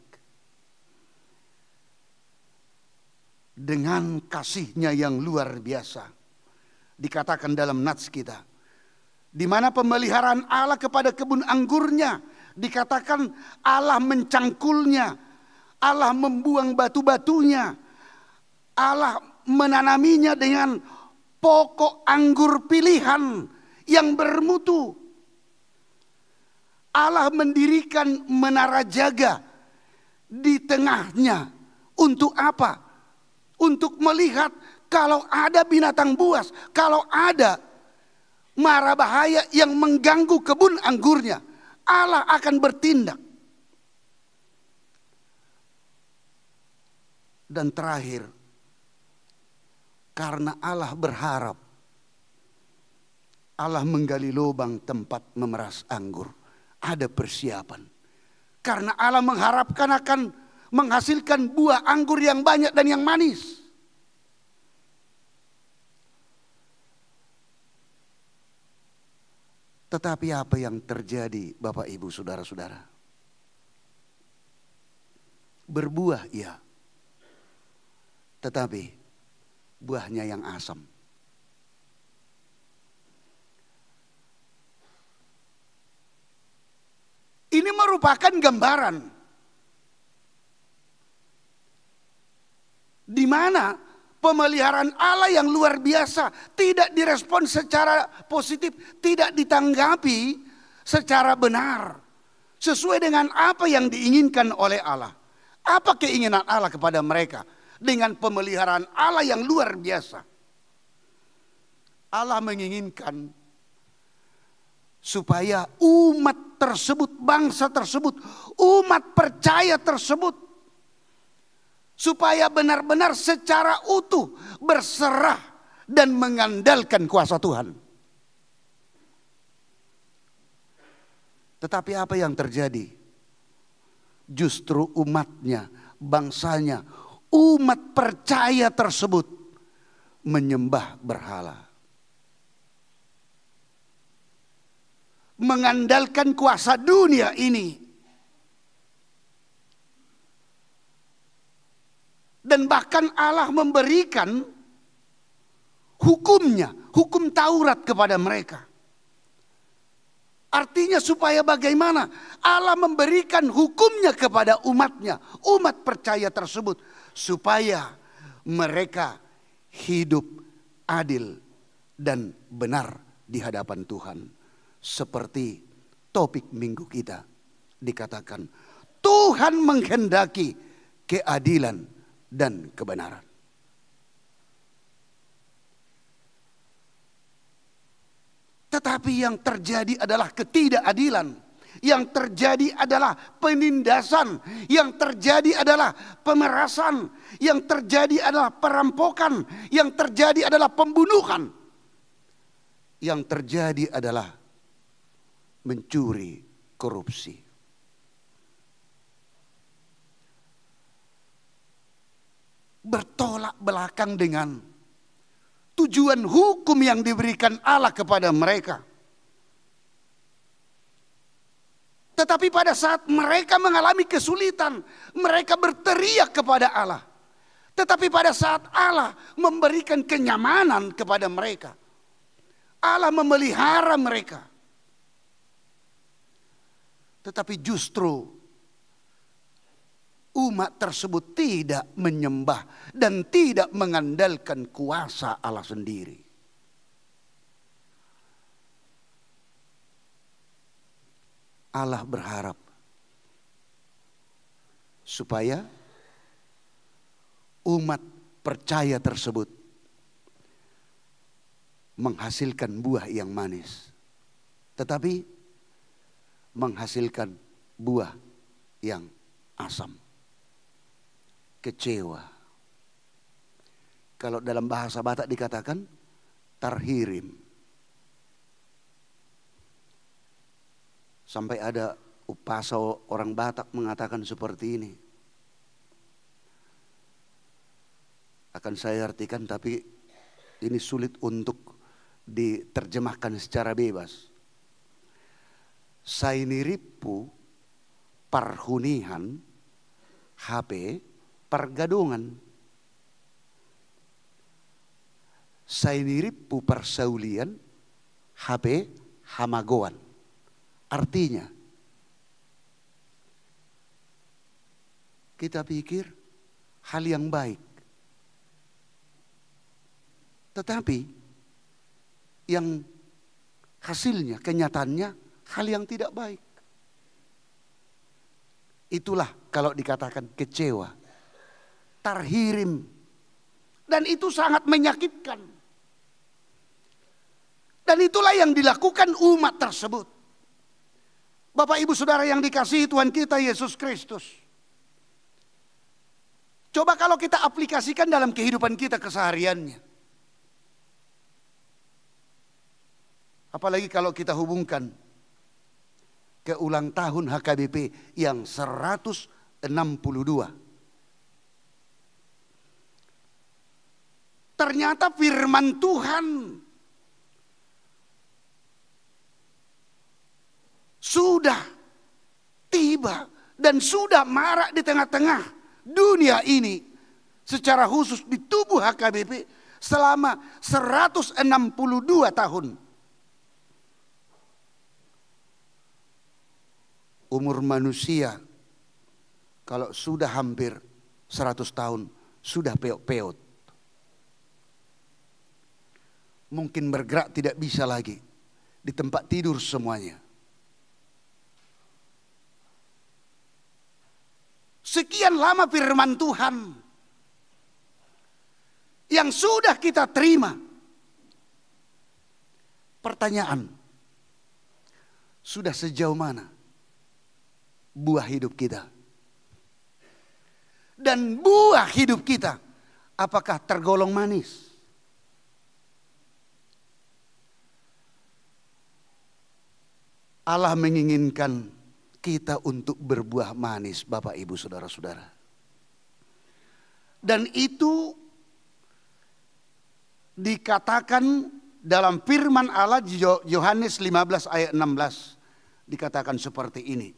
Dengan kasihnya yang luar biasa. Dikatakan dalam nats kita, di mana pemeliharaan Allah kepada kebun anggurnya, dikatakan Allah mencangkulnya, Allah membuang batu-batunya, Allah menanaminya dengan pokok anggur pilihan yang bermutu. Allah mendirikan menara jaga di tengahnya. Untuk apa? Untuk melihat kalau ada binatang buas, kalau ada mara bahaya yang mengganggu kebun anggurnya, Allah akan bertindak. Dan terakhir, karena Allah berharap, Allah menggali lubang tempat memeras anggur. Ada persiapan. Karena Allah mengharapkan akan menghasilkan buah anggur yang banyak dan yang manis. Tetapi apa yang terjadi Bapak Ibu Saudara-saudara? Berbuah ya, tetapi buahnya yang asam. Ini merupakan gambaran di mana pemeliharaan Allah yang luar biasa tidak direspon secara positif, tidak ditanggapi secara benar sesuai dengan apa yang diinginkan oleh Allah. Apa keinginan Allah kepada mereka dengan pemeliharaan Allah yang luar biasa? Allah menginginkan supaya umat tersebut, bangsa tersebut, umat percaya tersebut, supaya benar-benar secara utuh berserah dan mengandalkan kuasa Tuhan. Tetapi apa yang terjadi? Justru umatnya, bangsanya, umat percaya tersebut menyembah berhala. Mengandalkan kuasa dunia ini. Dan bahkan Allah memberikan hukumnya, hukum Taurat kepada mereka. Artinya supaya bagaimana? Allah memberikan hukumnya kepada umatnya, umat percaya tersebut. Supaya mereka hidup adil dan benar di hadapan Tuhan. Seperti topik minggu kita dikatakan, Tuhan menghendaki keadilan dan kebenaran. Tetapi yang terjadi adalah ketidakadilan. Yang terjadi adalah penindasan, yang terjadi adalah pemerasan, yang terjadi adalah perampokan, yang terjadi adalah pembunuhan, yang terjadi adalah mencuri, korupsi. Bertolak belakang dengan tujuan hukum yang diberikan Allah kepada mereka. Tetapi pada saat mereka mengalami kesulitan, mereka berteriak kepada Allah. Tetapi pada saat Allah memberikan kenyamanan kepada mereka, Allah memelihara mereka. Tetapi justru umat tersebut tidak menyembah dan tidak mengandalkan kuasa Allah sendiri. Allah berharap supaya umat percaya tersebut menghasilkan buah yang manis, tetapi menghasilkan buah yang asam. Kecewa. Kalau dalam bahasa Batak dikatakan tarhirim. Sampai ada upasa orang Batak mengatakan seperti ini. Akan saya artikan, tapi ini sulit untuk diterjemahkan secara bebas. Sainiripu parhunihan HP pergadungan. Sainiripu persaulian HP hamagoan. Artinya, kita pikir hal yang baik. Tetapi yang hasilnya, kenyataannya hal yang tidak baik. Itulah kalau dikatakan kecewa, tarhirim. Dan itu sangat menyakitkan. Dan itulah yang dilakukan umat tersebut. Bapak Ibu Saudara yang dikasihi Tuhan kita Yesus Kristus. Coba kalau kita aplikasikan dalam kehidupan kita kesehariannya. Apalagi kalau kita hubungkan ke ulang tahun HKBP yang 162. Ternyata firman Tuhan sudah tiba dan sudah marak di tengah-tengah dunia ini, secara khusus di tubuh HKBP selama 162 tahun. Umur manusia kalau sudah hampir 100 tahun sudah peot-peot. Mungkin bergerak tidak bisa lagi, di tempat tidur semuanya. Sekian lama firman Tuhan yang sudah kita terima. Pertanyaan, sudah sejauh mana buah hidup kita? Dan buah hidup kita apakah tergolong manis? Allah menginginkan kita untuk berbuah manis, Bapak Ibu Saudara-saudara. Dan itu dikatakan dalam firman Allah Yohanes 15 ayat 16. Dikatakan seperti ini.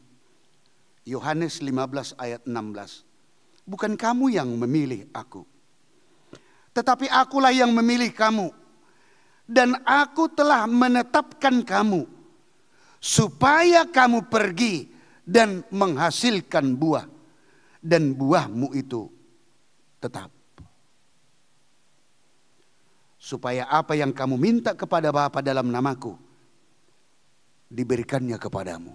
Yohanes 15 ayat 16. Bukan kamu yang memilih aku, tetapi akulah yang memilih kamu. Dan aku telah menetapkan kamu supaya kamu pergi dan menghasilkan buah, dan buahmu itu tetap. Supaya apa yang kamu minta kepada Bapa dalam namaku diberikannya kepadamu.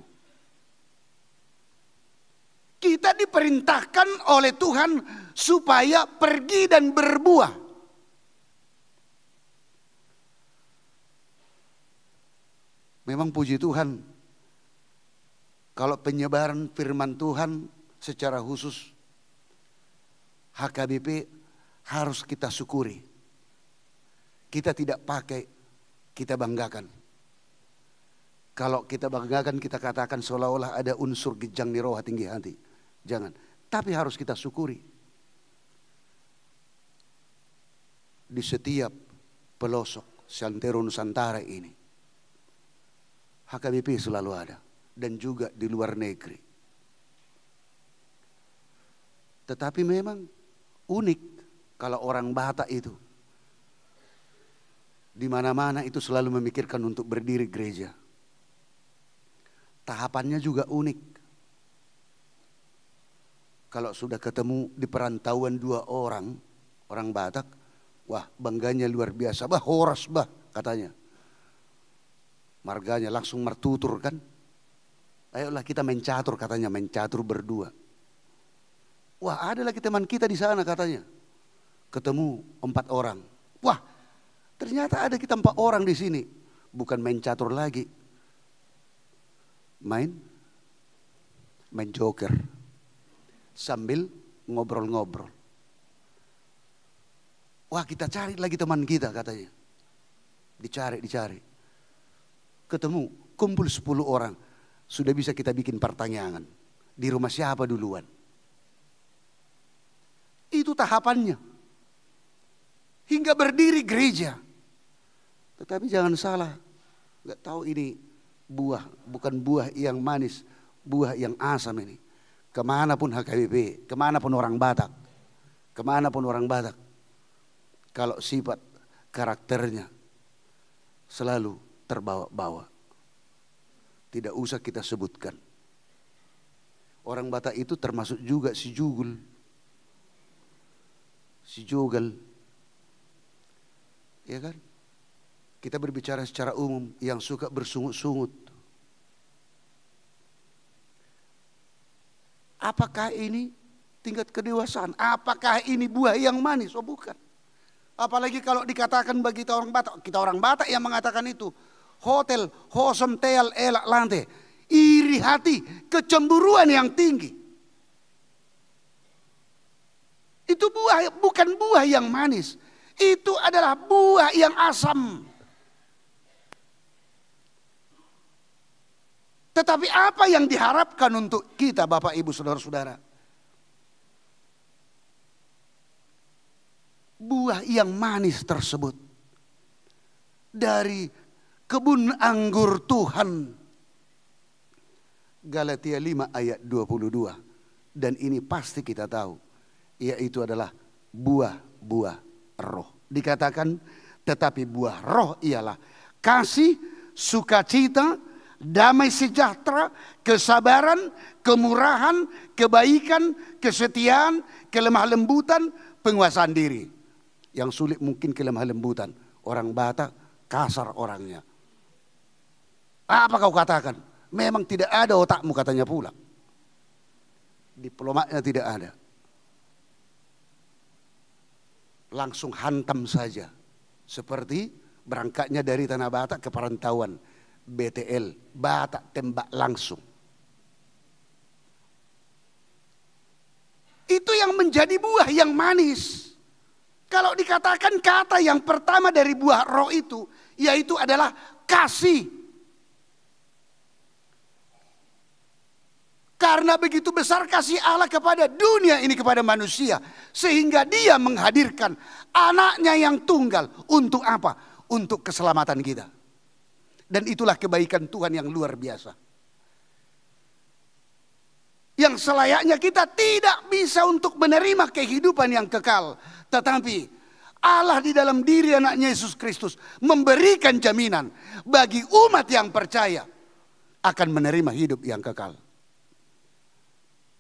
Kita diperintahkan oleh Tuhan supaya pergi dan berbuah. Memang puji Tuhan, Kalau penyebaran firman Tuhan secara khusus HKBP harus kita syukuri. Kita tidak pakai, kita banggakan. Kalau kita banggakan, kita katakan seolah-olah ada unsur gejang di roh tinggi hati. Jangan. Tapi harus kita syukuri. Di setiap pelosok Santero Nusantara ini, HKBP selalu ada. Dan juga di luar negeri. Tetapi memang unik kalau orang Batak itu. Di mana-mana itu selalu memikirkan untuk berdiri gereja. Tahapannya juga unik. Kalau sudah ketemu di perantauan 2 orang Batak, wah bangganya luar biasa, bah horas bah katanya. Marganya langsung mertutur kan. Ayolah kita main catur katanya, main catur berdua. Wah ada lagi teman kita di sana katanya. Ketemu 4 orang. Wah ternyata ada kita 4 orang di sini. Bukan main catur lagi. Main joker. Sambil ngobrol-ngobrol. Wah kita cari lagi teman kita katanya. Dicari. Ketemu, kumpul 10 orang. Sudah bisa kita bikin pertanyaan. Di rumah siapa duluan? Itu tahapannya. Hingga berdiri gereja. Tetapi jangan salah. Gak tahu ini buah. Bukan buah yang manis. Buah yang asam ini. Kemanapun HKBP. Kemanapun orang Batak. Kalau sifat karakternya selalu terbawa-bawa. Tidak usah kita sebutkan. Orang Batak itu termasuk juga si Jugul. Si Jogal. Ya kan? Kita berbicara secara umum yang suka bersungut-sungut. Apakah ini tingkat kedewasaan? Apakah ini buah yang manis? Oh bukan. Apalagi kalau dikatakan bagi kita orang Batak yang mengatakan itu. Hotel, hosem, teal, elak, lantai. Iri hati, kecemburuan yang tinggi. Itu bukan buah yang manis. Itu adalah buah yang asam. Tetapi apa yang diharapkan untuk kita Bapak Ibu Saudara-saudara? Buah yang manis tersebut. Dari kebun anggur Tuhan. Galatia 5 ayat 22. Dan ini pasti kita tahu. Yaitu adalah buah-buah roh. Dikatakan tetapi buah roh ialah kasih, sukacita, damai sejahtera, kesabaran, kemurahan, kebaikan, kesetiaan, kelemah lembutan, penguasaan diri. Yang sulit mungkin kelemah lembutan. Orang Batak kasar orangnya. Apa kau katakan? Memang tidak ada otakmu katanya pula. Diplomatnya tidak ada. Langsung hantam saja. Seperti berangkatnya dari Tanah Batak ke perantauan BTL. Batak tembak langsung. Itu yang menjadi buah yang manis. Kalau dikatakan kata yang pertama dari buah roh itu, yaitu adalah kasih. Karena begitu besar kasih Allah kepada dunia ini, kepada manusia. Sehingga dia menghadirkan anaknya yang tunggal. Untuk apa? Untuk keselamatan kita. Dan itulah kebaikan Tuhan yang luar biasa. Yang selayaknya kita tidak bisa untuk menerima kehidupan yang kekal. Tetapi Allah di dalam diri anaknya Yesus Kristus memberikan jaminan bagi umat yang percaya akan menerima hidup yang kekal.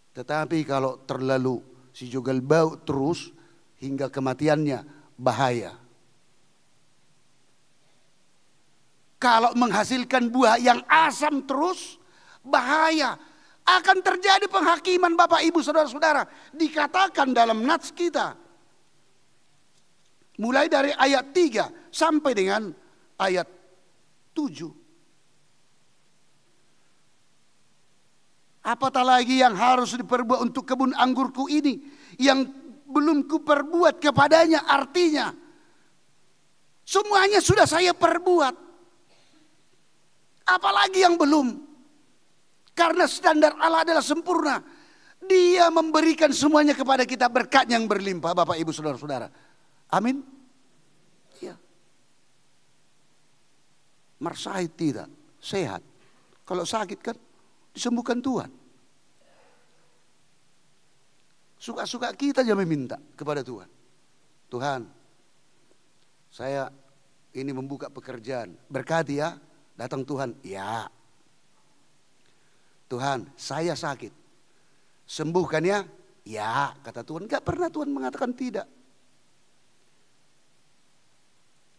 Tetapi kalau terlalu si Jogal bau terus hingga kematiannya bahaya. Kalau menghasilkan buah yang asam terus bahaya. Akan terjadi penghakiman Bapak Ibu Saudara-saudara. Dikatakan dalam nats kita. Mulai dari ayat 3 sampai dengan ayat 7. Apatah lagi yang harus diperbuat untuk kebun anggurku ini yang belum kuperbuat kepadanya. Artinya semuanya sudah saya perbuat. Apalagi yang belum. Karena standar Allah adalah sempurna. Dia memberikan semuanya kepada kita, berkat yang berlimpah, Bapak Ibu Saudara-saudara. Amin. Ya. Marsai tidak sehat. Kalau sakit kan disembuhkan Tuhan. Suka-suka kita aja meminta kepada Tuhan. Tuhan, saya ini membuka pekerjaan. Berkati ya. Datang Tuhan, ya. Tuhan, saya sakit. Sembuhkan ya. Ya, kata Tuhan. Gak pernah Tuhan mengatakan tidak.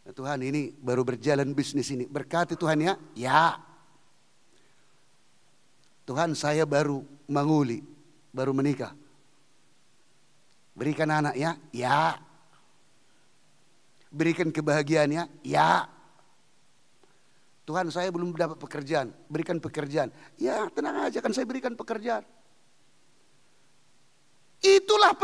Nah, Tuhan, ini baru berjalan bisnis ini. Berkati Tuhan ya. Ya. Tuhan, saya baru menguli, baru menikah. Berikan anak ya. Ya. Berikan kebahagiaan ya. Ya. Tuhan, saya belum dapat pekerjaan. Berikan pekerjaan. Ya, tenang aja, kan saya berikan pekerjaan. Itulah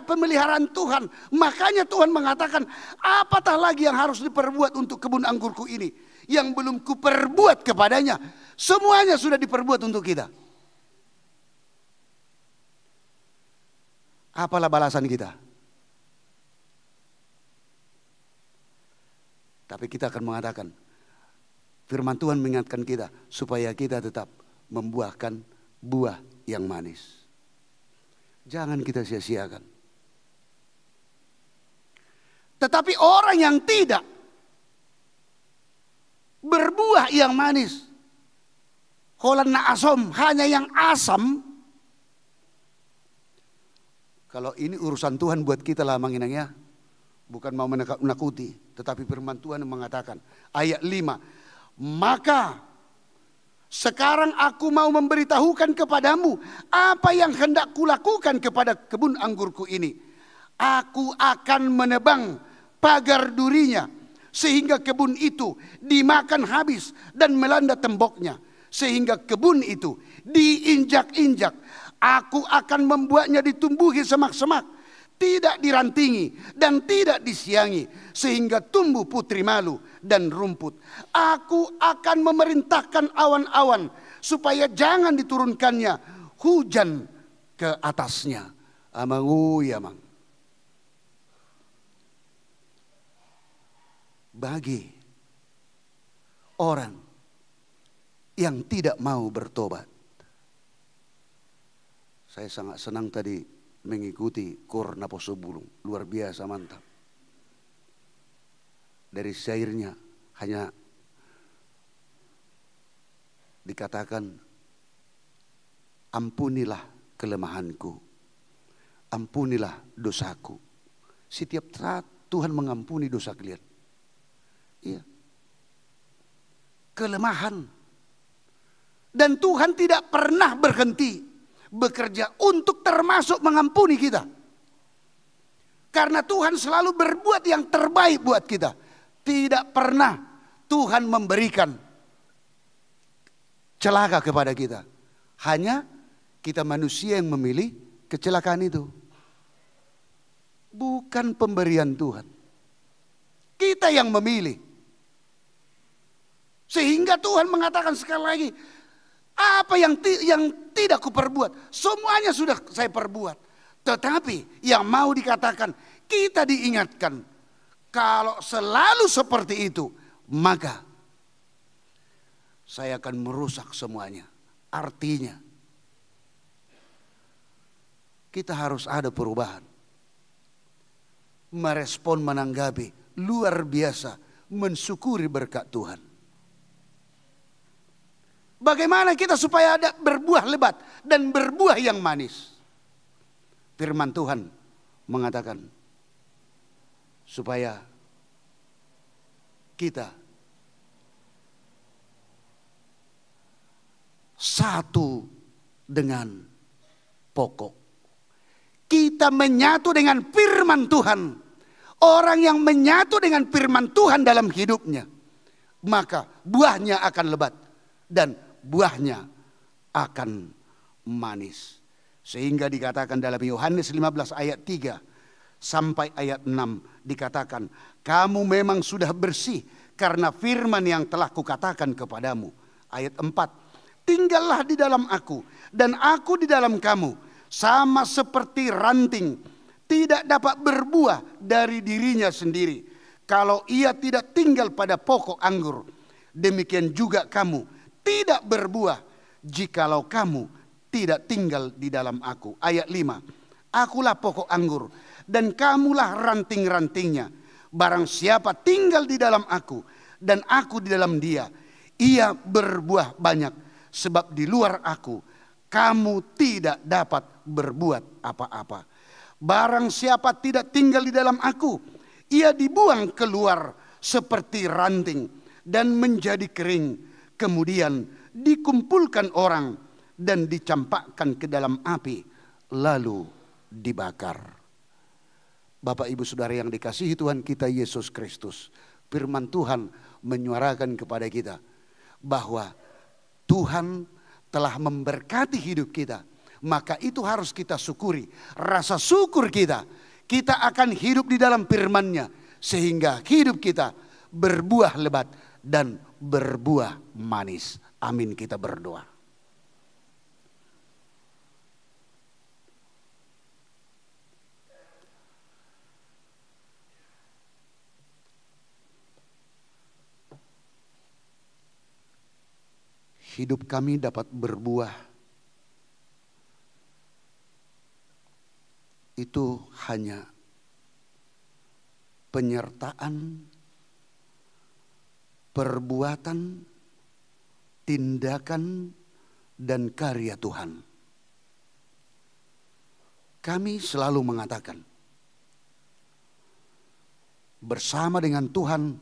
pemeliharaan Tuhan. Makanya Tuhan mengatakan, apatah lagi yang harus diperbuat untuk kebun anggurku ini yang belum kuperbuat kepadanya. Semuanya sudah diperbuat untuk kita. Apalah balasan kita? Tapi kita akan mengatakan, firman Tuhan mengingatkan kita supaya kita tetap membuahkan buah yang manis. Jangan kita sia-siakan. Tetapi orang yang tidak berbuah yang manis, holan na asom, hanya yang asam. Kalau ini urusan Tuhan buat kita lah manginang ya. Bukan mau menakuti, tetapi firman Tuhan mengatakan ayat 5. Maka sekarang aku mau memberitahukan kepadamu apa yang hendak kulakukan kepada kebun anggurku ini. Aku akan menebang pagar durinya sehingga kebun itu dimakan habis dan melanda temboknya. Sehingga kebun itu diinjak-injak. Aku akan membuatnya ditumbuhi semak-semak, tidak dirantingi dan tidak disiangi, sehingga tumbuh putri malu dan rumput. Aku akan memerintahkan awan-awan supaya jangan diturunkannya hujan ke atasnya. Amangu yamang. Bagi orang yang tidak mau bertobat. Saya sangat senang tadi mengikuti Kor Naposobulung, luar biasa mantap. Dari syairnya hanya dikatakan, ampunilah kelemahanku, ampunilah dosaku. Setiap saat Tuhan mengampuni dosa kalian. Iya. Kelemahan. Dan Tuhan tidak pernah berhenti bekerja untuk termasuk mengampuni kita. Karena Tuhan selalu berbuat yang terbaik buat kita. Tidak pernah Tuhan memberikan celaka kepada kita. Hanya kita manusia yang memilih kecelakaan itu. Bukan pemberian Tuhan. Kita yang memilih. Sehingga Tuhan mengatakan sekali lagi, apa yang tidak kuperbuat, semuanya sudah saya perbuat. Tetapi yang mau dikatakan, kita diingatkan, kalau selalu seperti itu, maka saya akan merusak semuanya. Artinya, kita harus ada perubahan. Merespon, menanggapi, luar biasa, mensyukuri berkat Tuhan. Bagaimana kita supaya ada berbuah lebat dan berbuah yang manis? Firman Tuhan mengatakan supaya kita satu dengan pokok. Kita menyatu dengan firman Tuhan. Orang yang menyatu dengan firman Tuhan dalam hidupnya, maka buahnya akan lebat dan buahnya akan manis. Sehingga dikatakan dalam Yohanes 15 ayat 3 sampai ayat 6 dikatakan, kamu memang sudah bersih karena firman yang telah kukatakan kepadamu. Ayat 4, tinggallah di dalam aku dan aku di dalam kamu, sama seperti ranting tidak dapat berbuah dari dirinya sendiri kalau ia tidak tinggal pada pokok anggur. Demikian juga kamu tidak berbuah jikalau kamu tidak tinggal di dalam aku. Ayat 5, akulah pokok anggur dan kamulah ranting-rantingnya. Barang siapa tinggal di dalam aku dan aku di dalam dia, ia berbuah banyak. Sebab di luar aku kamu tidak dapat berbuat apa-apa. Barang siapa tidak tinggal di dalam aku, ia dibuang keluar seperti ranting dan menjadi kering. Kemudian dikumpulkan orang dan dicampakkan ke dalam api, lalu dibakar. Bapak ibu saudara yang dikasihi Tuhan kita Yesus Kristus, firman Tuhan menyuarakan kepada kita bahwa Tuhan telah memberkati hidup kita. Maka itu harus kita syukuri. Rasa syukur kita akan hidup di dalam firman-Nya, sehingga hidup kita berbuah lebat dan berbuah manis. Amin, kita berdoa. Hidup kami dapat berbuah itu hanya penyertaan, perbuatan, tindakan, dan karya Tuhan. Kami selalu mengatakan, bersama dengan Tuhan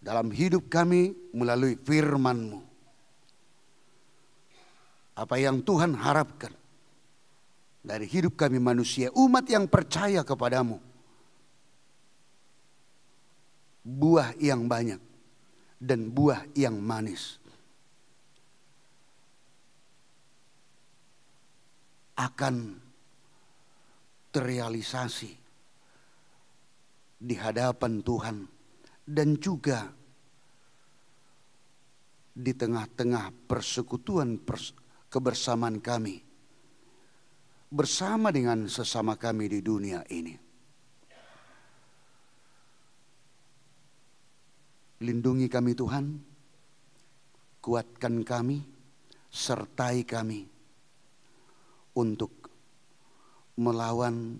dalam hidup kami melalui firman-Mu. Apa yang Tuhan harapkan dari hidup kami manusia, umat yang percaya kepadamu. Buah yang banyak dan buah yang manis akan terrealisasi di hadapan Tuhan dan juga di tengah-tengah persekutuan kebersamaan kami bersama dengan sesama kami di dunia ini. Lindungi kami Tuhan, kuatkan kami, sertai kami untuk melawan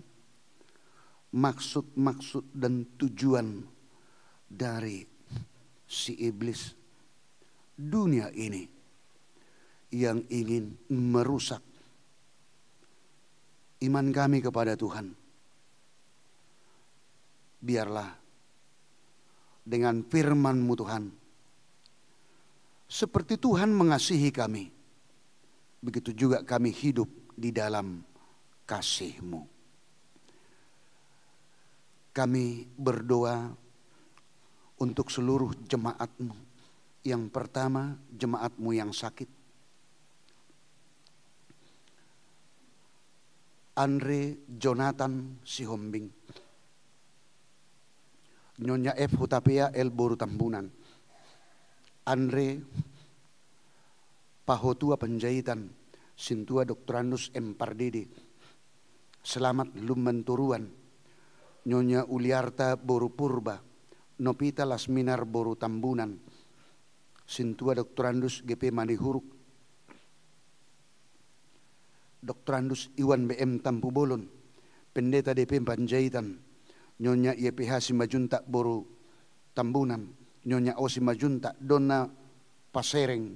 maksud-maksud dan tujuan dari si iblis dunia ini yang ingin merusak iman kami kepada Tuhan. Biarlah dengan firman-Mu Tuhan, seperti Tuhan mengasihi kami, begitu juga kami hidup di dalam kasih-Mu. Kami berdoa untuk seluruh jemaat-Mu. Yang pertama, jemaat-Mu yang sakit. Andre Jonathan Sihombing, Nyonya F. Hutapea El Boru Tambunan, Andre Pahotua Penjahitan, Sintua Doktorandus M. Pardede, Selamat Lumbenturuan, Nyonya Uliarta Boru Purba, Nopita Lasminar Boru Tambunan, Sintua Doktorandus GP Manihuruk, Doktorandus Iwan BM Tampu Bolon, Pendeta DP Panjaitan, Nyonya YPH Simajunta Boru Tambunan, Nyonya O Simajunta Donna Pasereng,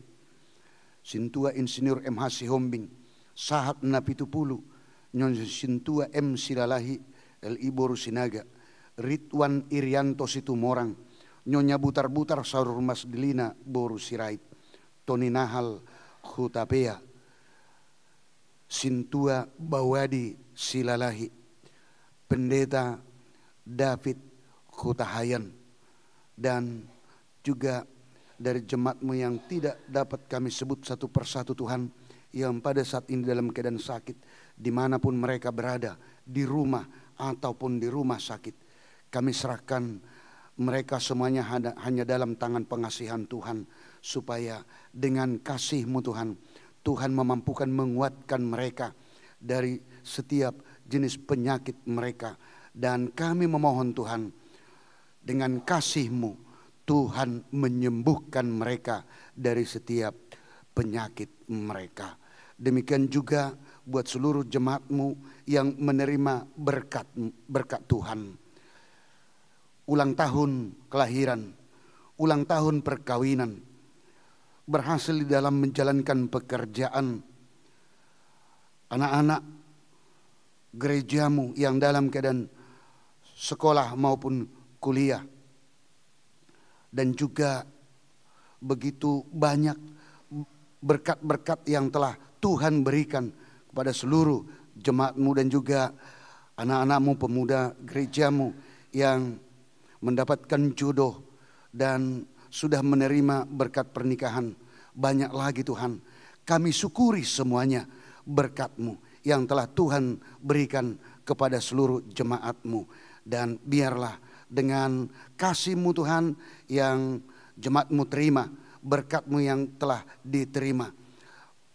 Sintua Insinyur MH Sihombing, Sahat Napitupulu, Nyonya Sintua M Silalahi LI Boru Sinaga, Ridwan Irianto Situmorang, Nyonya Butar-Butar Saur Mas Delina Boru Sirait, Tony Nahal Hutapea, Sintua Bawadi Silalahi, Pendeta David Hutahayan, dan juga dari jemaat-Mu yang tidak dapat kami sebut satu persatu Tuhan, yang pada saat ini dalam keadaan sakit, dimanapun mereka berada, di rumah ataupun di rumah sakit. Kami serahkan mereka semuanya hanya dalam tangan pengasihan Tuhan, supaya dengan kasih-Mu Tuhan, Tuhan memampukan menguatkan mereka dari setiap jenis penyakit mereka. Dan kami memohon Tuhan, dengan kasih-Mu Tuhan menyembuhkan mereka dari setiap penyakit mereka. Demikian juga buat seluruh jemaat-Mu yang menerima berkat Tuhan. Ulang tahun kelahiran, ulang tahun perkawinan, berhasil di dalam menjalankan pekerjaan, anak-anak gereja-Mu yang dalam keadaan sekolah maupun kuliah, dan juga begitu banyak berkat-berkat yang telah Tuhan berikan kepada seluruh jemaat-Mu dan juga anak-anak-Mu, pemuda gereja-Mu yang mendapatkan jodoh dan sudah menerima berkat pernikahan. Banyak lagi Tuhan, kami syukuri semuanya berkat-Mu yang telah Tuhan berikan kepada seluruh jemaat-Mu. Dan biarlah dengan kasih-Mu Tuhan yang jemaat-Mu terima, berkat-Mu yang telah diterima,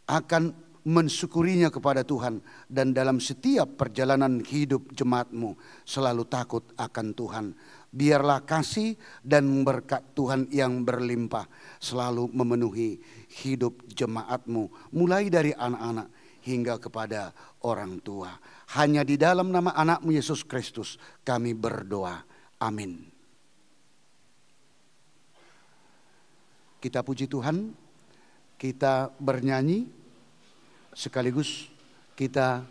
akan mensyukurinya kepada Tuhan. Dan dalam setiap perjalanan hidup jemaat-Mu selalu takut akan Tuhan. Biarlah kasih dan berkat Tuhan yang berlimpah selalu memenuhi hidup jemaat-Mu, mulai dari anak-anak hingga kepada orang tua. Hanya di dalam nama anak-Mu Yesus Kristus kami berdoa. Amin. Kita puji Tuhan, kita bernyanyi, sekaligus kita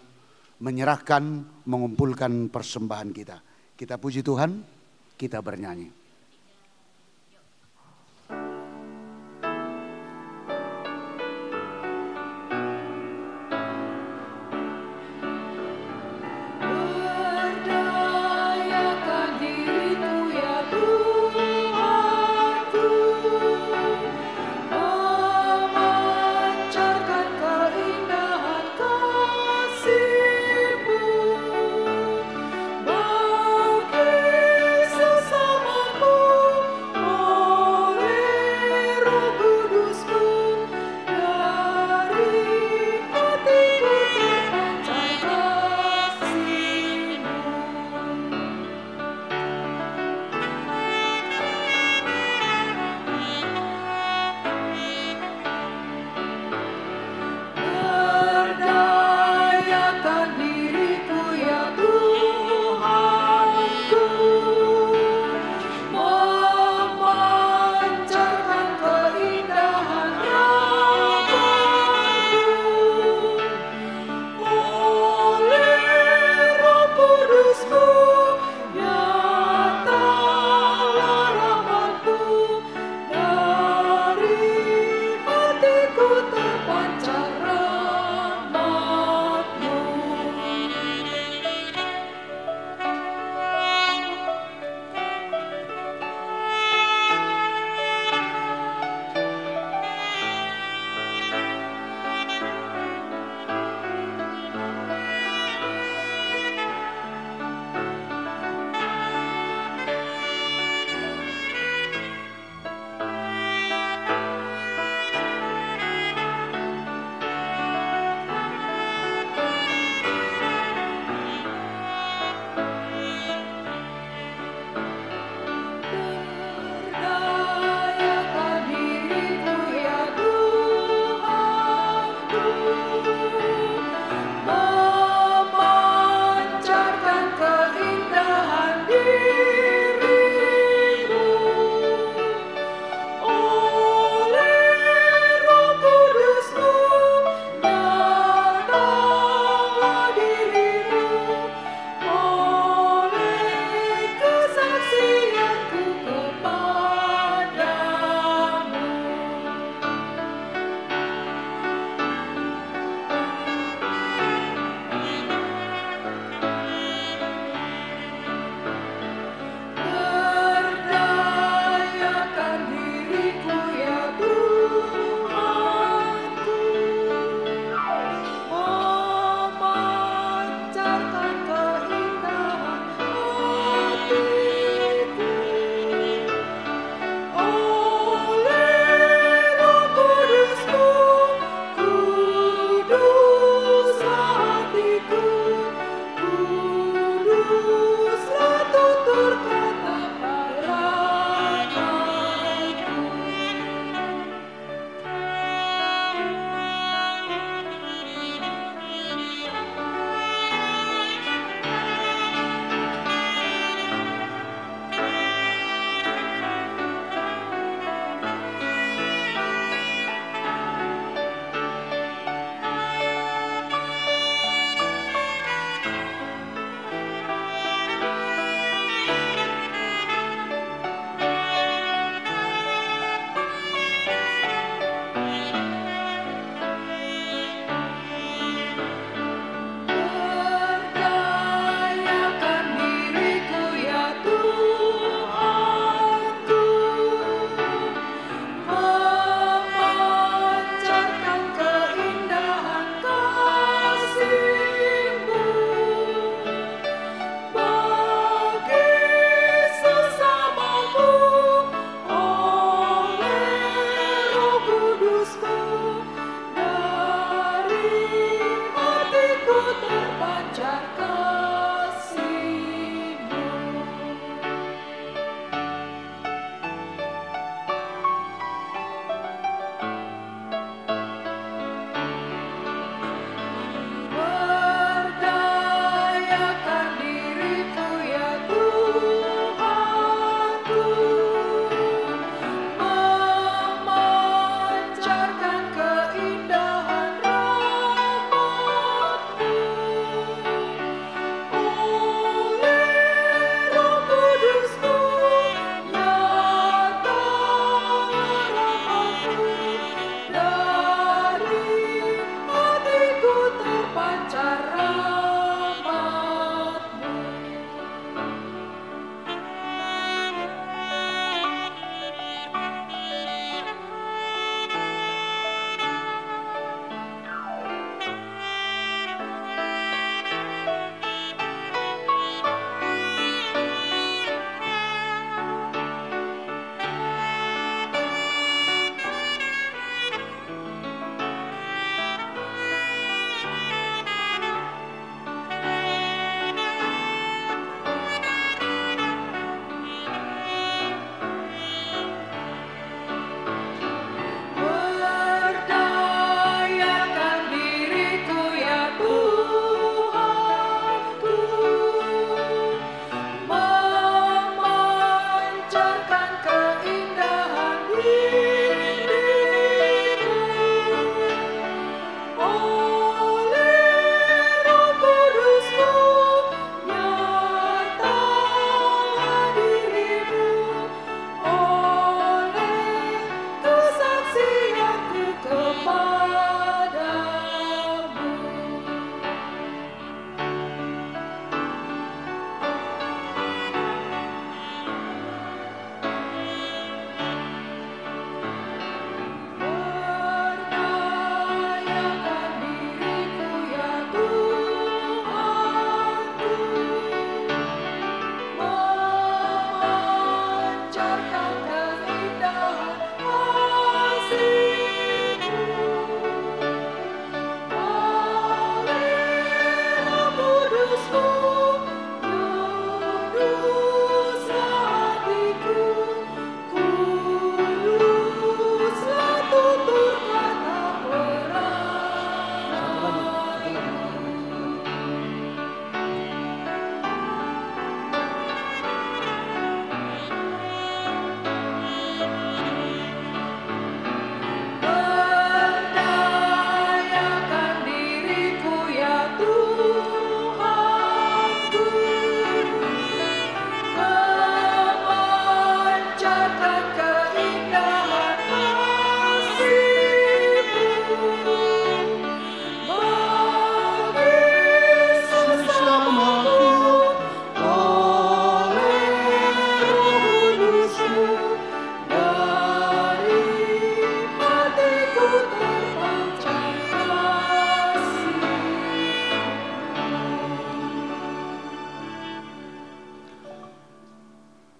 menyerahkan, mengumpulkan persembahan kita. Kita puji Tuhan, kita bernyanyi. Berdayakan diriku ya Tuhanku, memancarkan keindahan kasih-Mu bagi sesama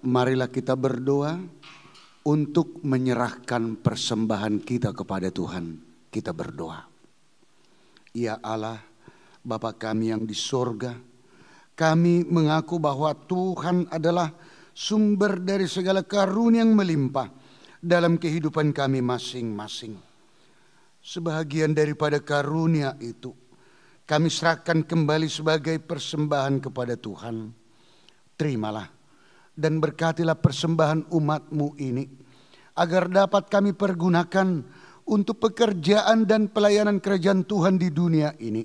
marilah kita berdoa untuk menyerahkan persembahan kita kepada Tuhan. Kita berdoa. Ya Allah, Bapa kami yang di sorga, kami mengaku bahwa Tuhan adalah sumber dari segala karunia yang melimpah dalam kehidupan kami masing-masing. Sebahagian daripada karunia itu kami serahkan kembali sebagai persembahan kepada Tuhan. Terimalah dan berkatilah persembahan umat-Mu ini, agar dapat kami pergunakan untuk pekerjaan dan pelayanan kerajaan Tuhan di dunia ini.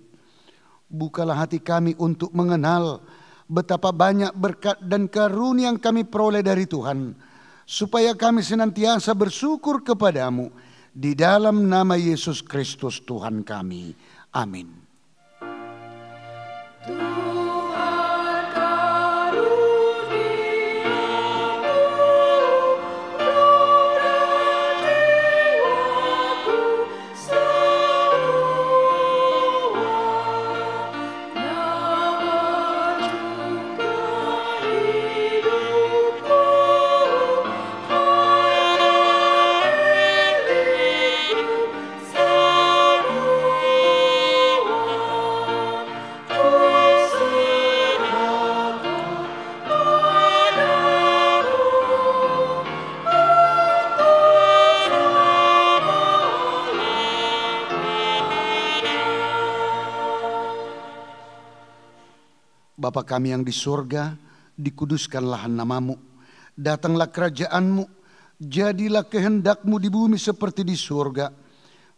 Bukalah hati kami untuk mengenal betapa banyak berkat dan karunia yang kami peroleh dari Tuhan, supaya kami senantiasa bersyukur kepadamu. Di dalam nama Yesus Kristus Tuhan kami. Amin. Bapa kami yang di surga, dikuduskanlah nama-Mu. Datanglah kerajaan-Mu, jadilah kehendak-Mu di bumi seperti di surga.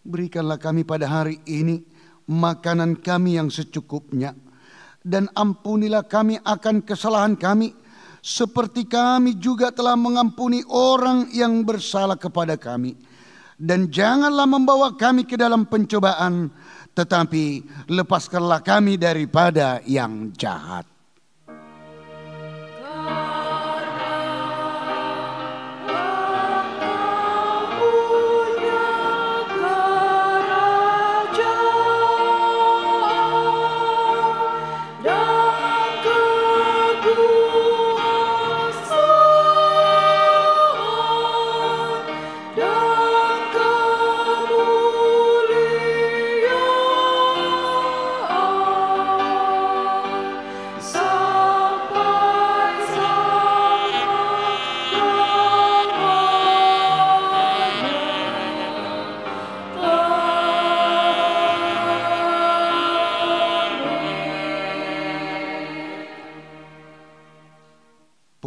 Berikanlah kami pada hari ini makanan kami yang secukupnya. Dan ampunilah kami akan kesalahan kami, seperti kami juga telah mengampuni orang yang bersalah kepada kami. Dan janganlah membawa kami ke dalam pencobaan, tetapi lepaskanlah kami daripada yang jahat.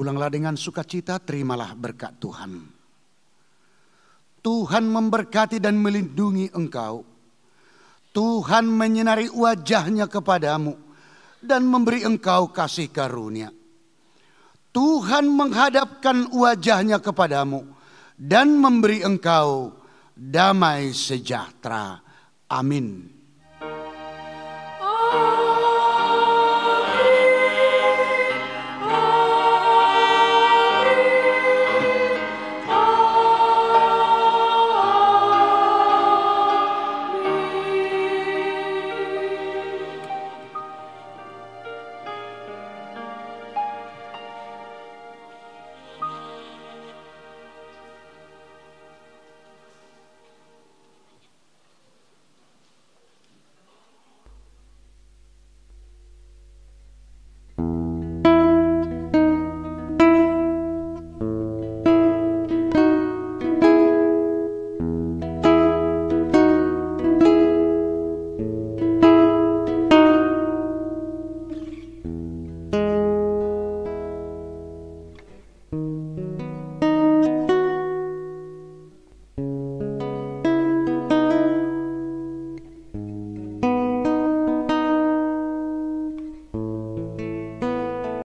Pulanglah dengan sukacita, terimalah berkat Tuhan. Tuhan memberkati dan melindungi engkau. Tuhan menyinari wajahnya kepadamu dan memberi engkau kasih karunia. Tuhan menghadapkan wajahnya kepadamu dan memberi engkau damai sejahtera. Amin.